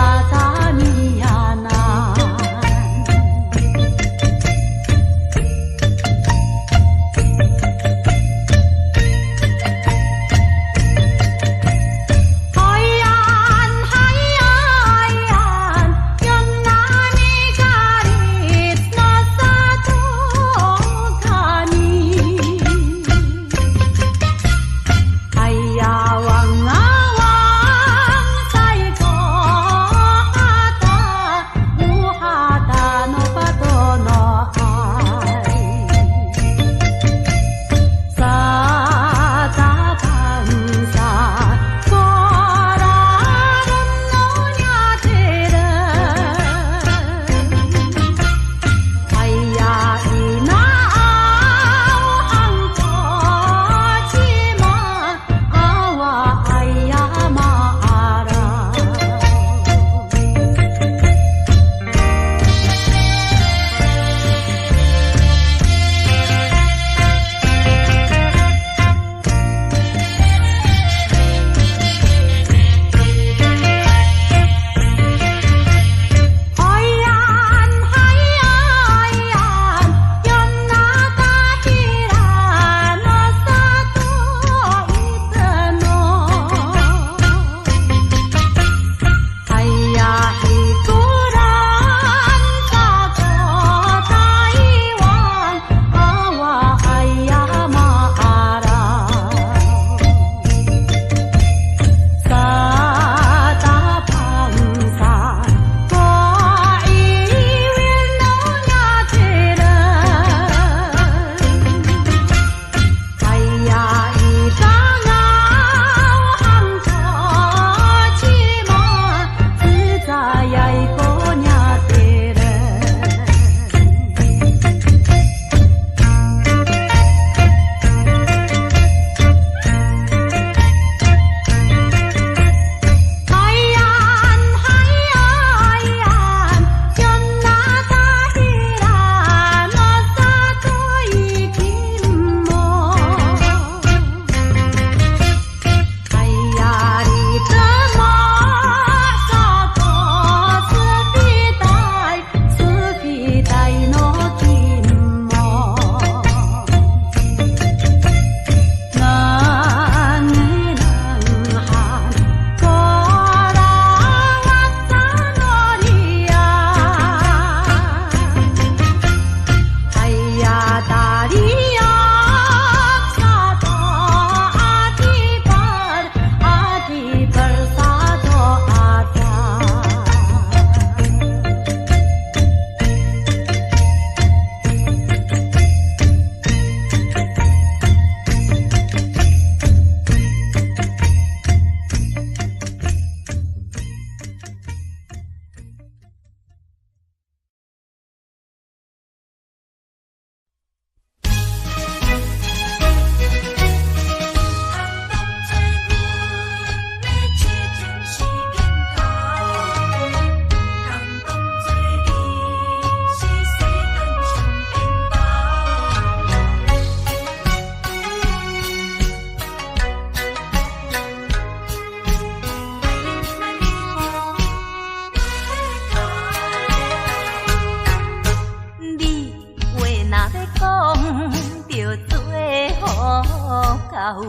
空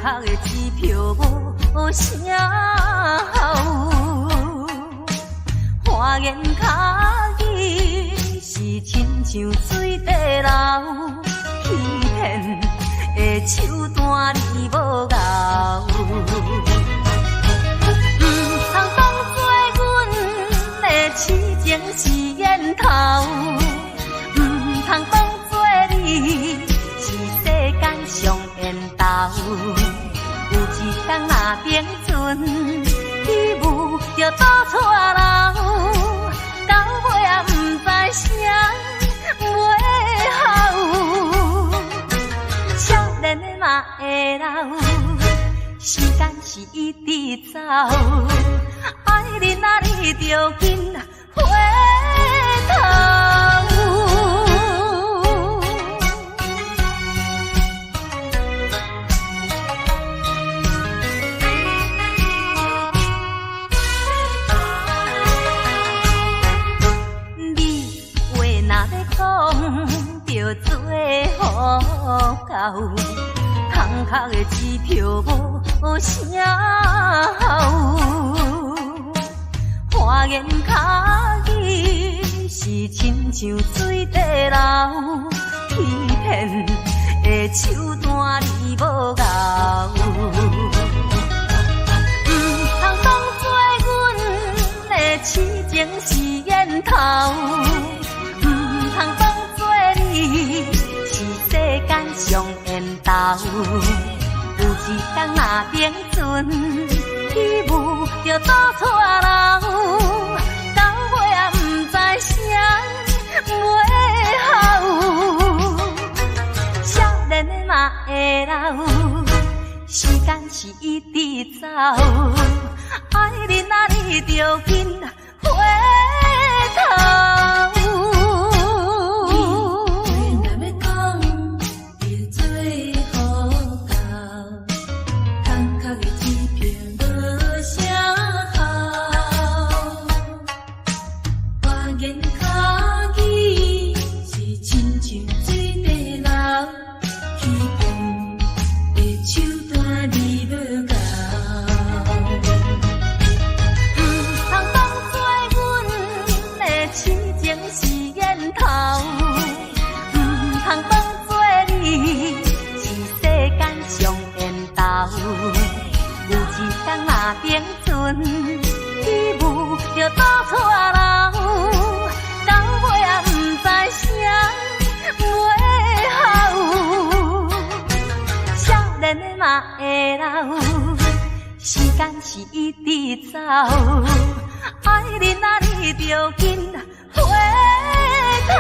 壳的支票无声效，花言巧语是亲像水底流，欺骗的手段你无咬。通当作阮的痴情是烟头，唔通当作你是世间上缘投。有一天若冰存，起舞就倒错楼，到尾也唔知啥袂好。少年的嘛会老。时间是一直走，爱你啊，你着紧回头。你话若要讲，着做好到。空壳的支票无声效，花言巧语是亲像水底流，欺骗的手段你无咬。通当作阮的痴情是烟头，通当作你是世间上缘投。有一天若冰存，起舞就倒错楼，到尾也唔知啥袂好。少年的嘛会老，时间是一直走，爱你啊，你着紧回头。冰存起舞就倒错楼，到尾也唔知啥袂好。少年的嘛会老，时间是一直走，爱你啊，你着紧回头。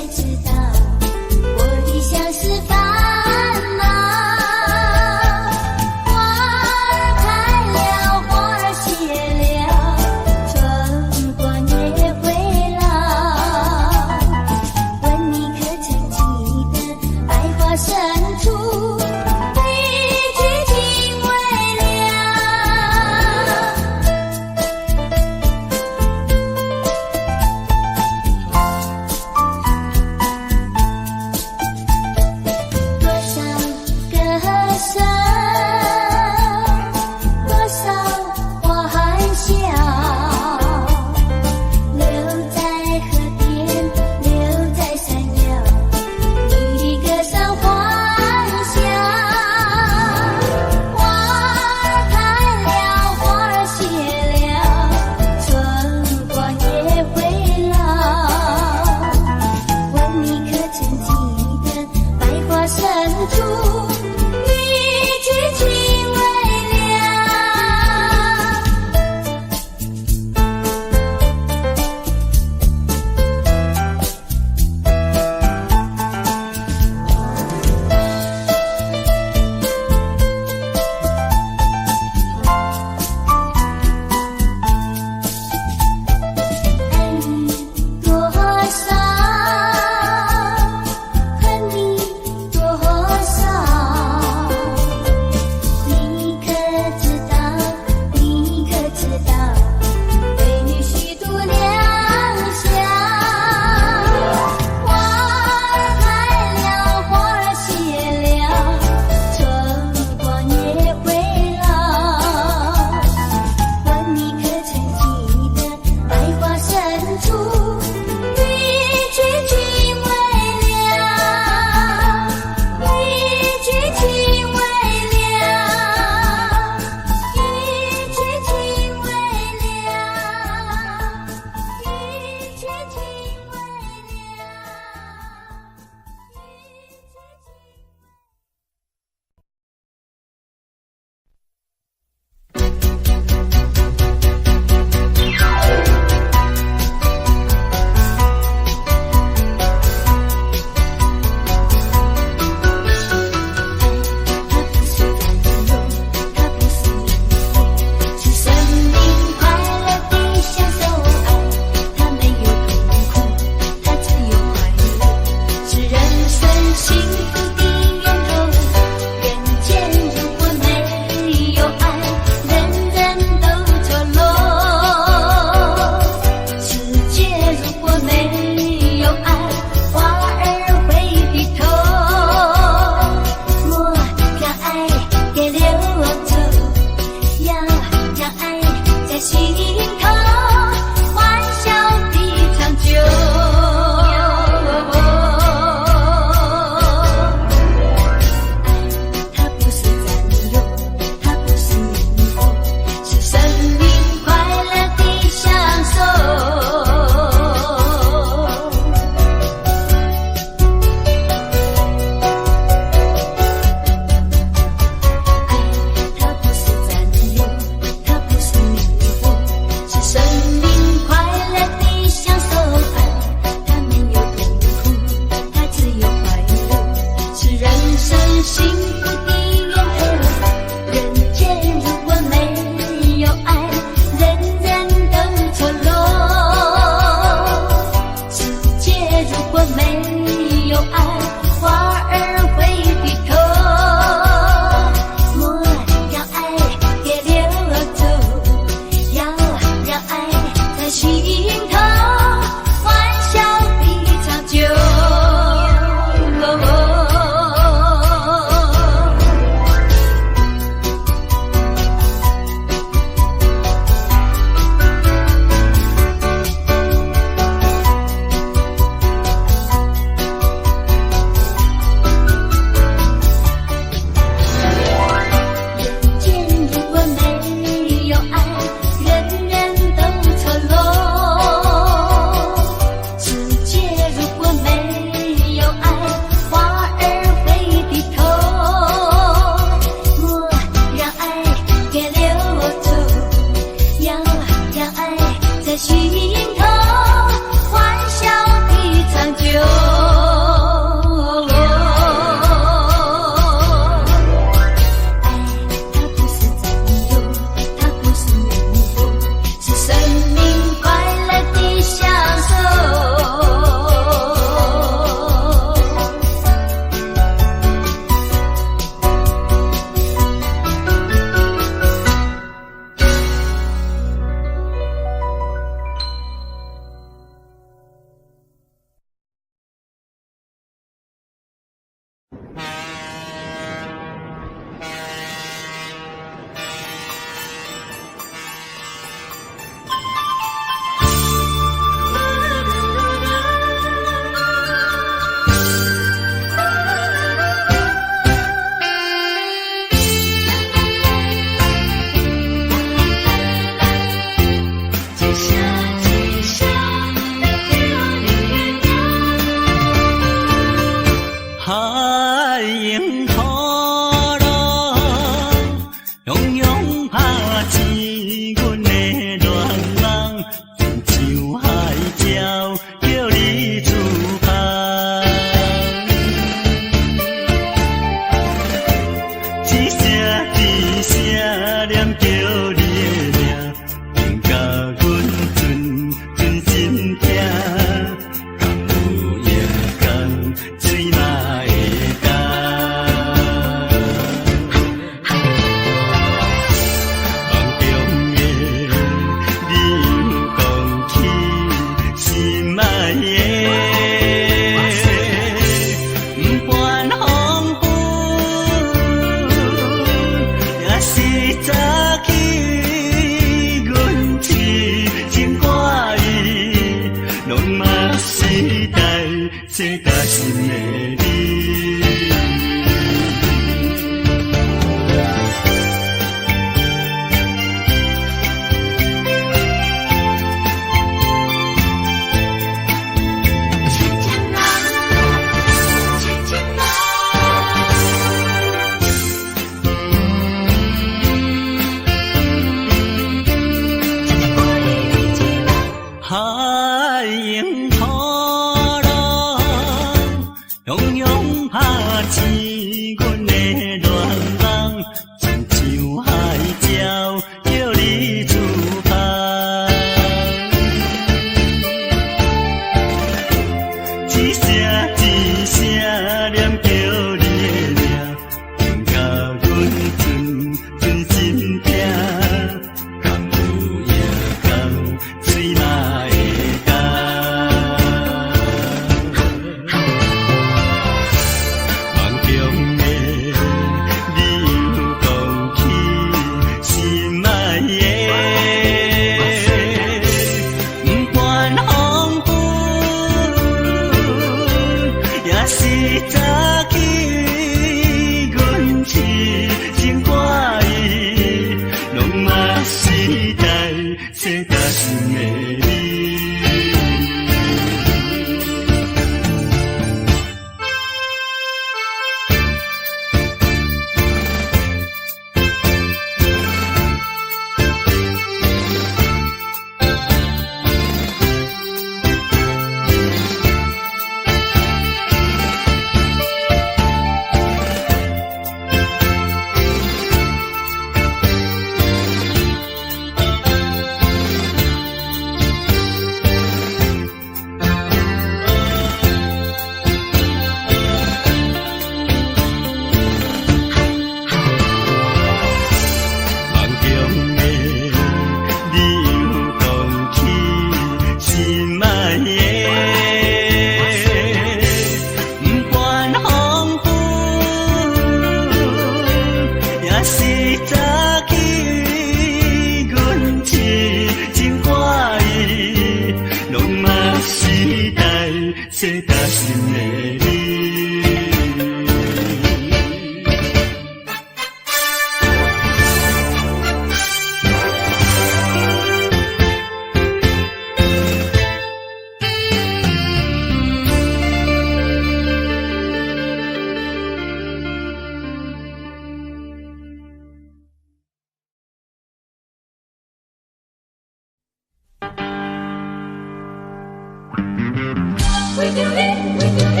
为着你，为着你，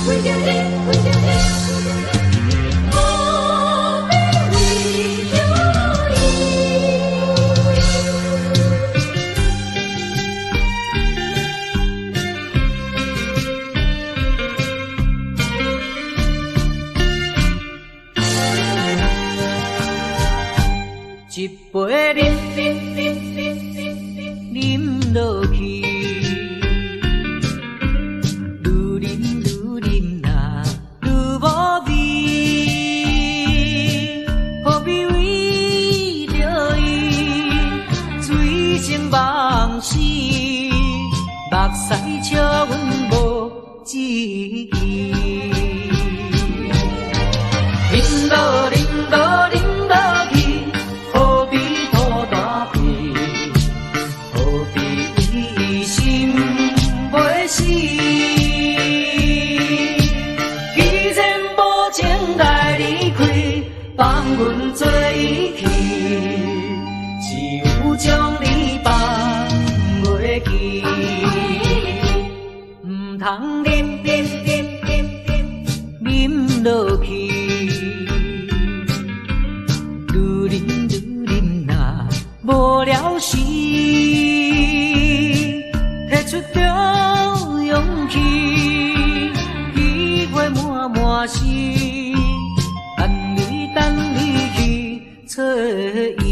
为着你，为着你，何必为着伊？一杯饮落去，愈饮呐愈无味，何必为着伊醉生梦死？目屎笑阮无志气，饮落饮落饮落去。何必拖大皮？何必一心袂死？既然无情来离开，放阮做伊去，只有将你放袂记。唔通饮落去。无聊时，摕出着勇气，机会满满是，等你去找伊。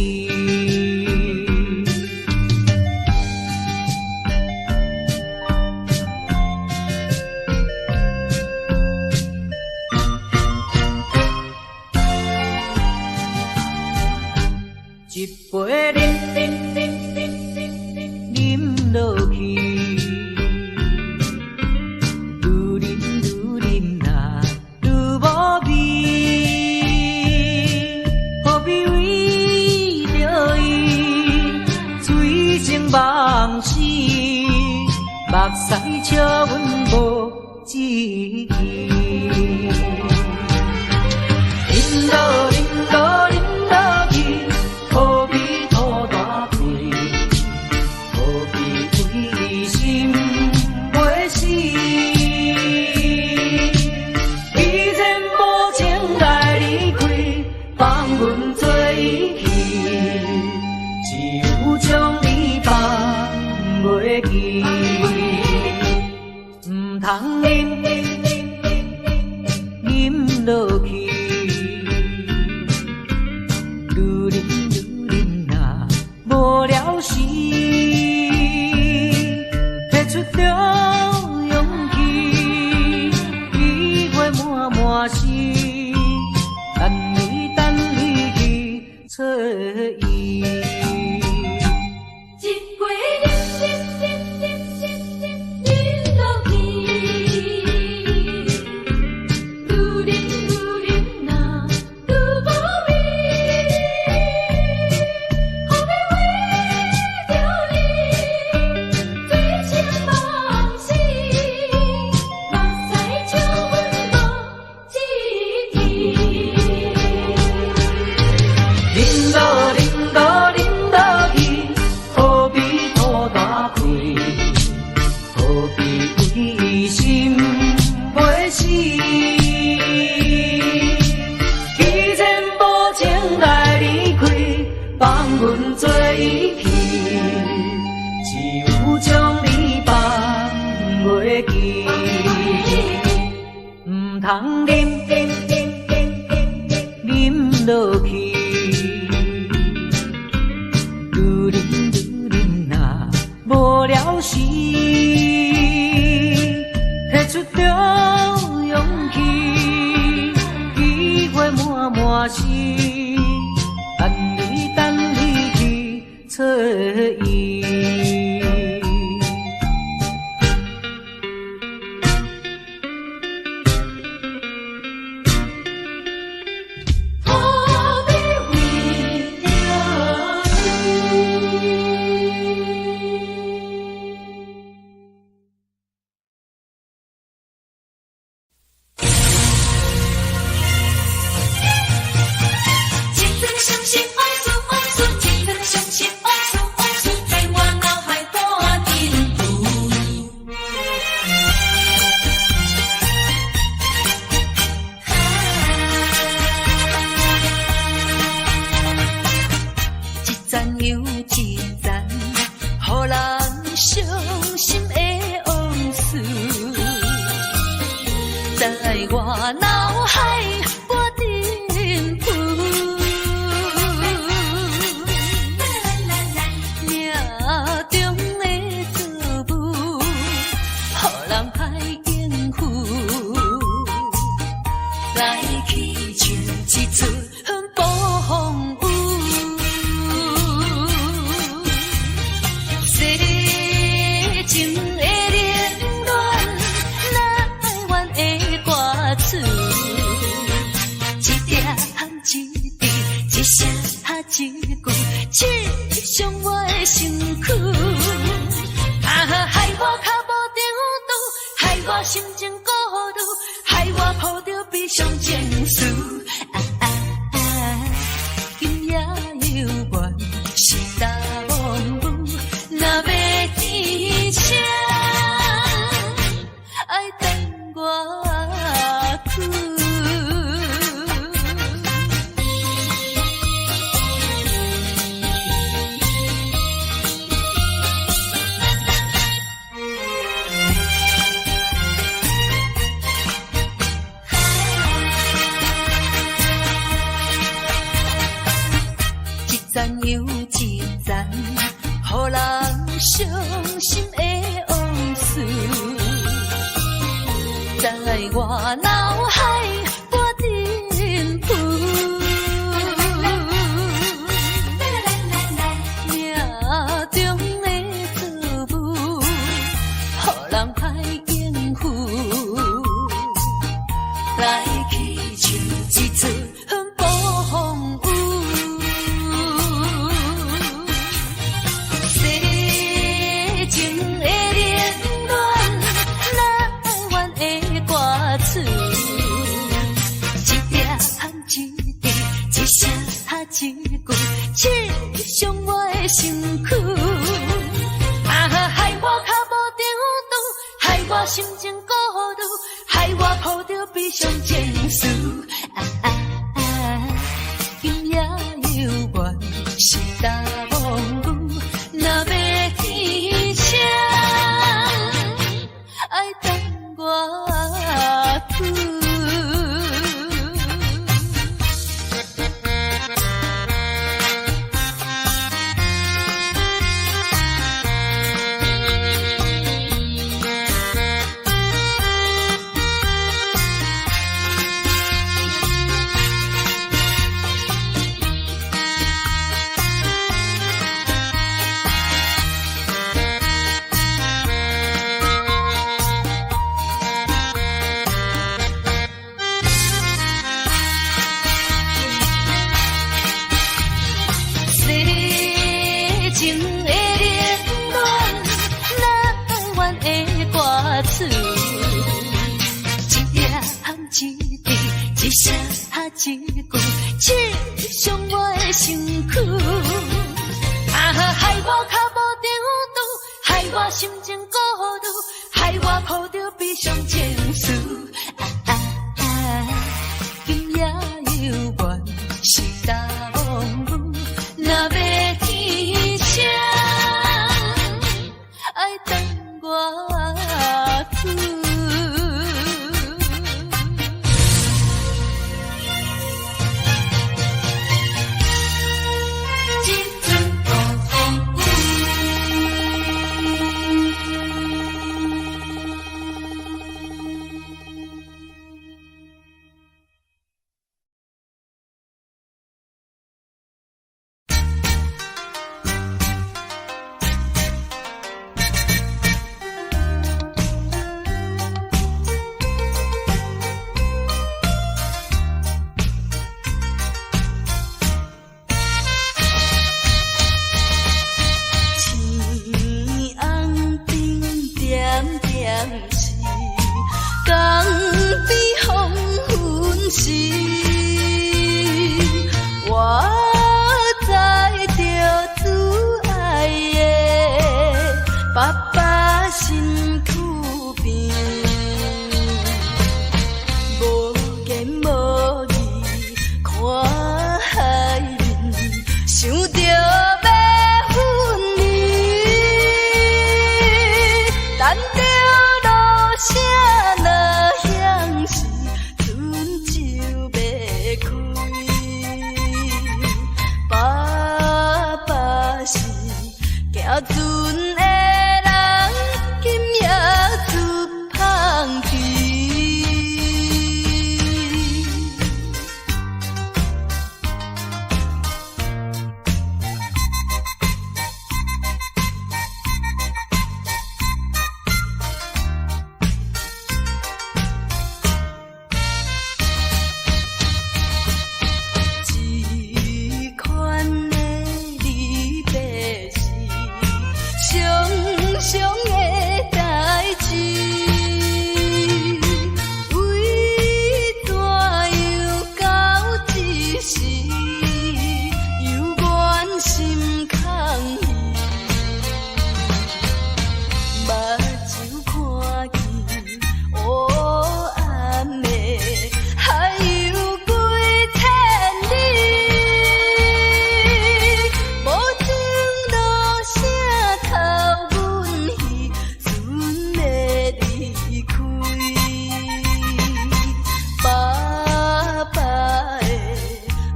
一杯饮落去，愈饮呐愈无味，何必为着伊醉生梦死？目屎笑阮无志气，饮落饮落饮落去。何必拖大腿？何必为心袂死？既然无情来离开，放阮做伊去，只有将你放袂记。唔通饮落去。无聊时，摕出着勇气，机会满满是，等你去找伊。一杯饮落去，愈饮呐愈无味。阮做伊去，只有将你放袂记。唔通饮落去，愈饮呐无聊时，摕出着勇气，机会满满是。找伊。相信爱诉爱诉，记得相信爱诉爱诉，在我赞又一赞，予人伤心的往事，在我脑海不停浮。命中的错误，予人歹应付，来去像一出暴风雨。世情的冷暖，难怨的歌词，一点一滴，一声一句，刺伤我的身躯。害我脚无定度，害我心情孤独，害我抱着悲伤情绪。今夜犹原是大梦雨，若要天声，爱等我去。一声一句，刺伤我的身躯。害我脚无定度，害我心情孤独，害我抱着悲伤情绪。今夜犹原是大梦雨，若要天声，爱等我去。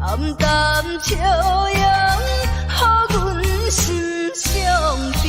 淡淡笑容。心相知。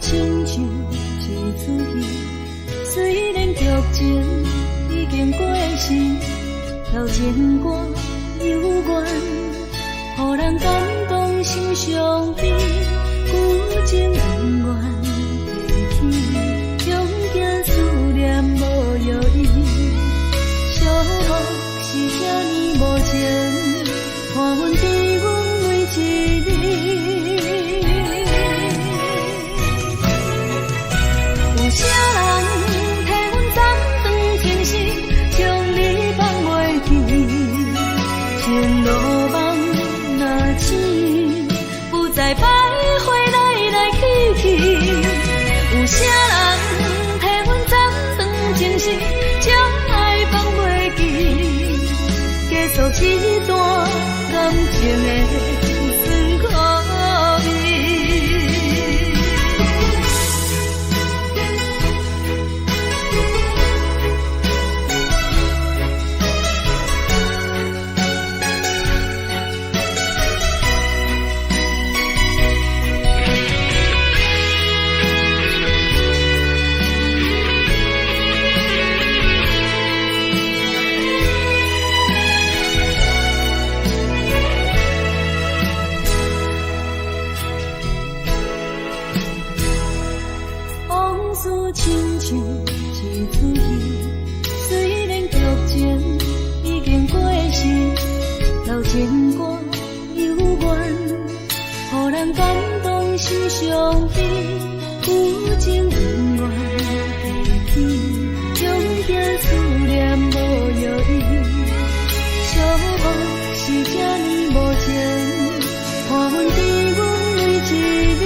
亲像一出戏，虽然剧情已经过时，头前歌犹原，予人感动心伤悲，旧情永远提起，终惊思念无药医，寂寞是这呢无情，看阮伫阮每一日。有啥人替阮暂断情丝，将你放袂记，情路梦若醒，不再徘徊来来去去。有啥人替阮暂断情丝，将爱放袂记，结束一段感情的酸苦味。亲像一出戏，虽然剧情已经过时，头前歌犹原，予人感动心伤悲，旧情永远提起，终惊思念无药医，寂寞是这呢无情，看阮伫阮每一日。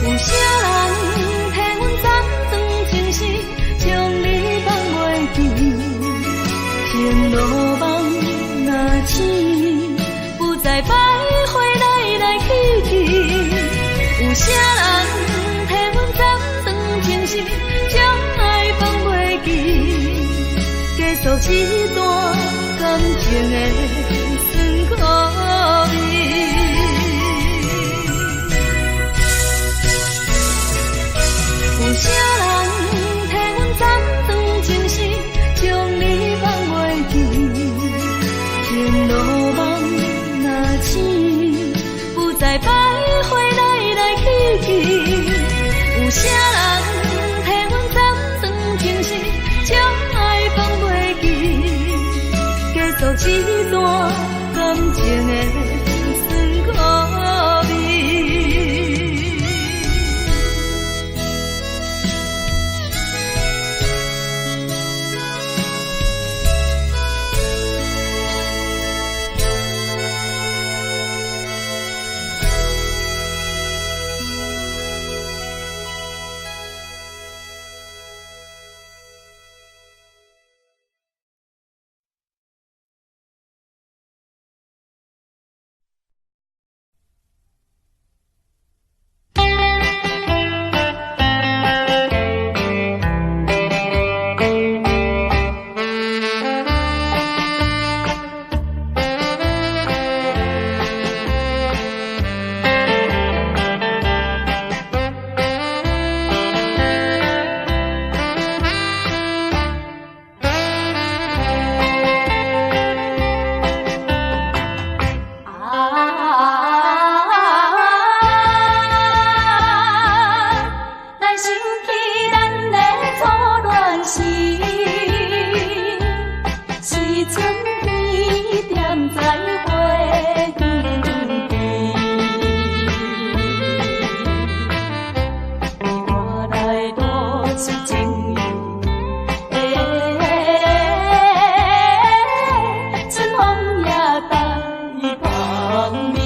有啥人替阮暂断情丝，将你放袂记，情路梦若醒，不再徘徊来来去去。有啥人替阮暂断情丝，将爱放袂记，结束一段感情的酸苦味。有啥人替阮暂断情丝，将你放袂记，情路梦若醒，不再徘徊来来去去。有啥人替阮暂断情丝，将爱放袂记，结束一段感情。咱的初恋时，时阵天点在月圆边，我来露出情意。春风也带芳味。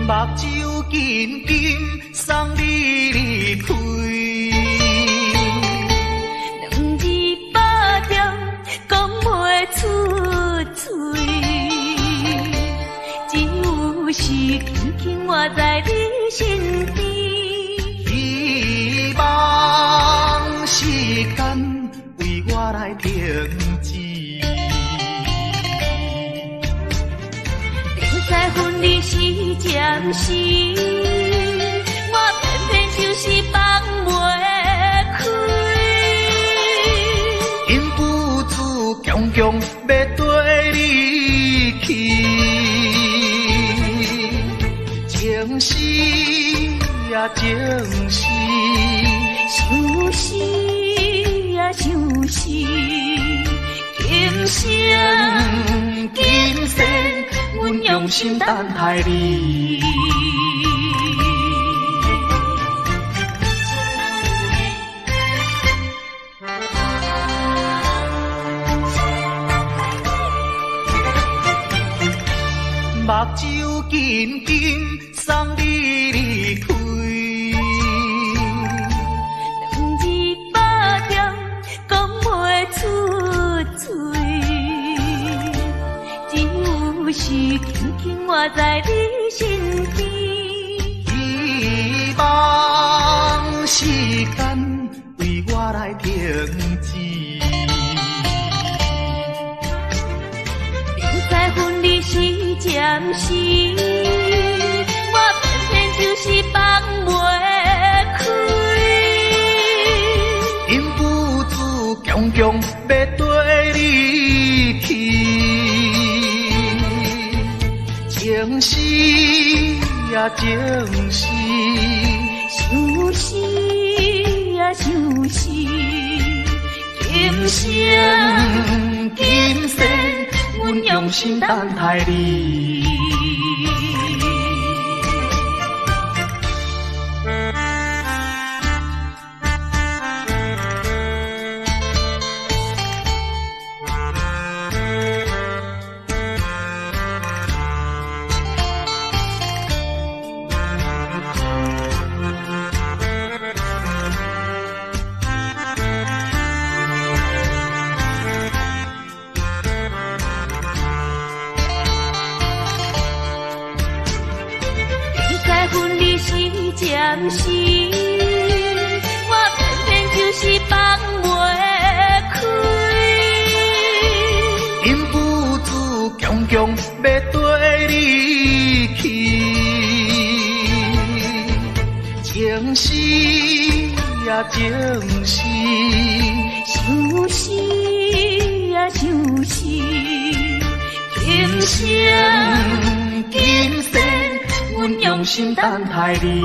目睭紧紧送你离开，两字百点讲袂出嘴，只有是轻轻活在你身边。希望时间为我来停止。在分离时暂时，我偏偏就是放袂开。因父子强强要对你去，情是呀情是，想是呀想是，今生今世。阮用心等待你，目睭紧紧送你离开，两字百点讲袂出嘴。是轻轻活在你身边，希望时间为我来停止。明知分离是暂时，我偏偏就是放袂开。因父强强要跟你去，情是呀情是，想是呀想是，今生今世，阮用心等待你。暂时，我偏偏就是放袂开。因父子强强要跟你去，情是呀情是，想是呀想是，今生今世。阮用心等待你。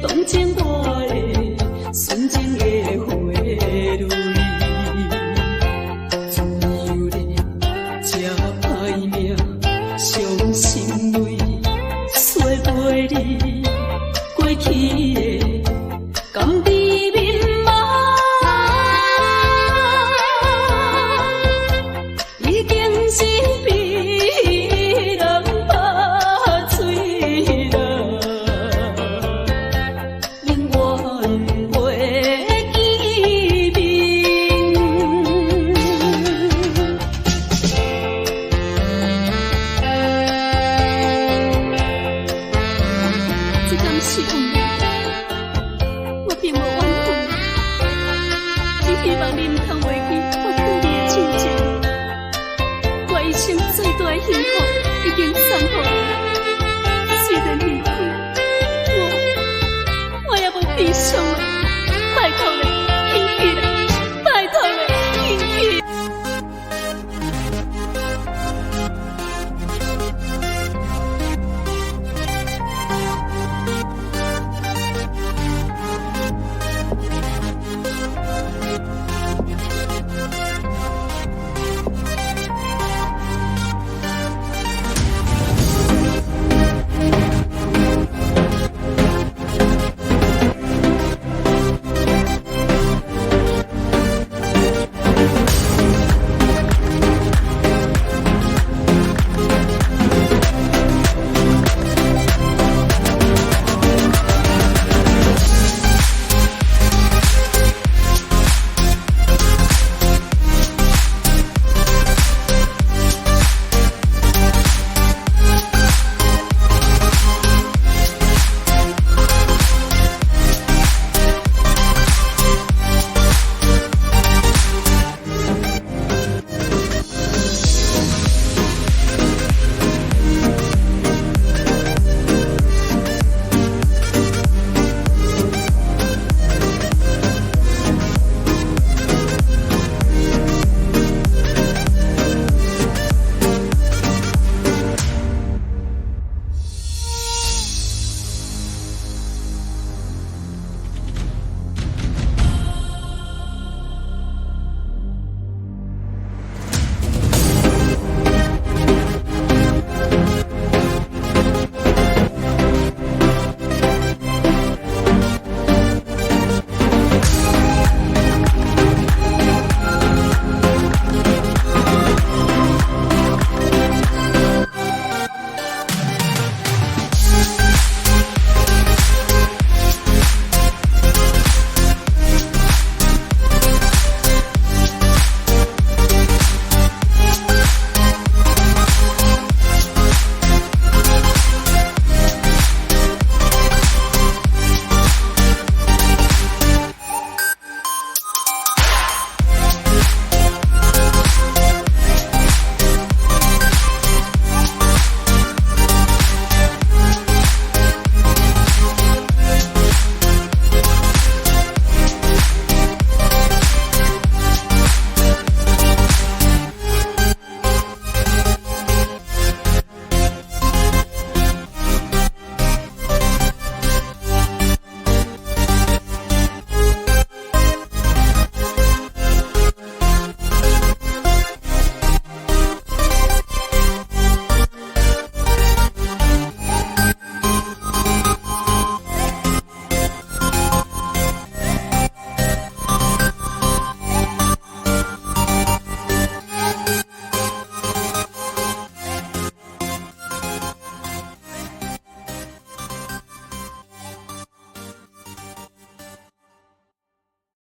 动情我的纯情的。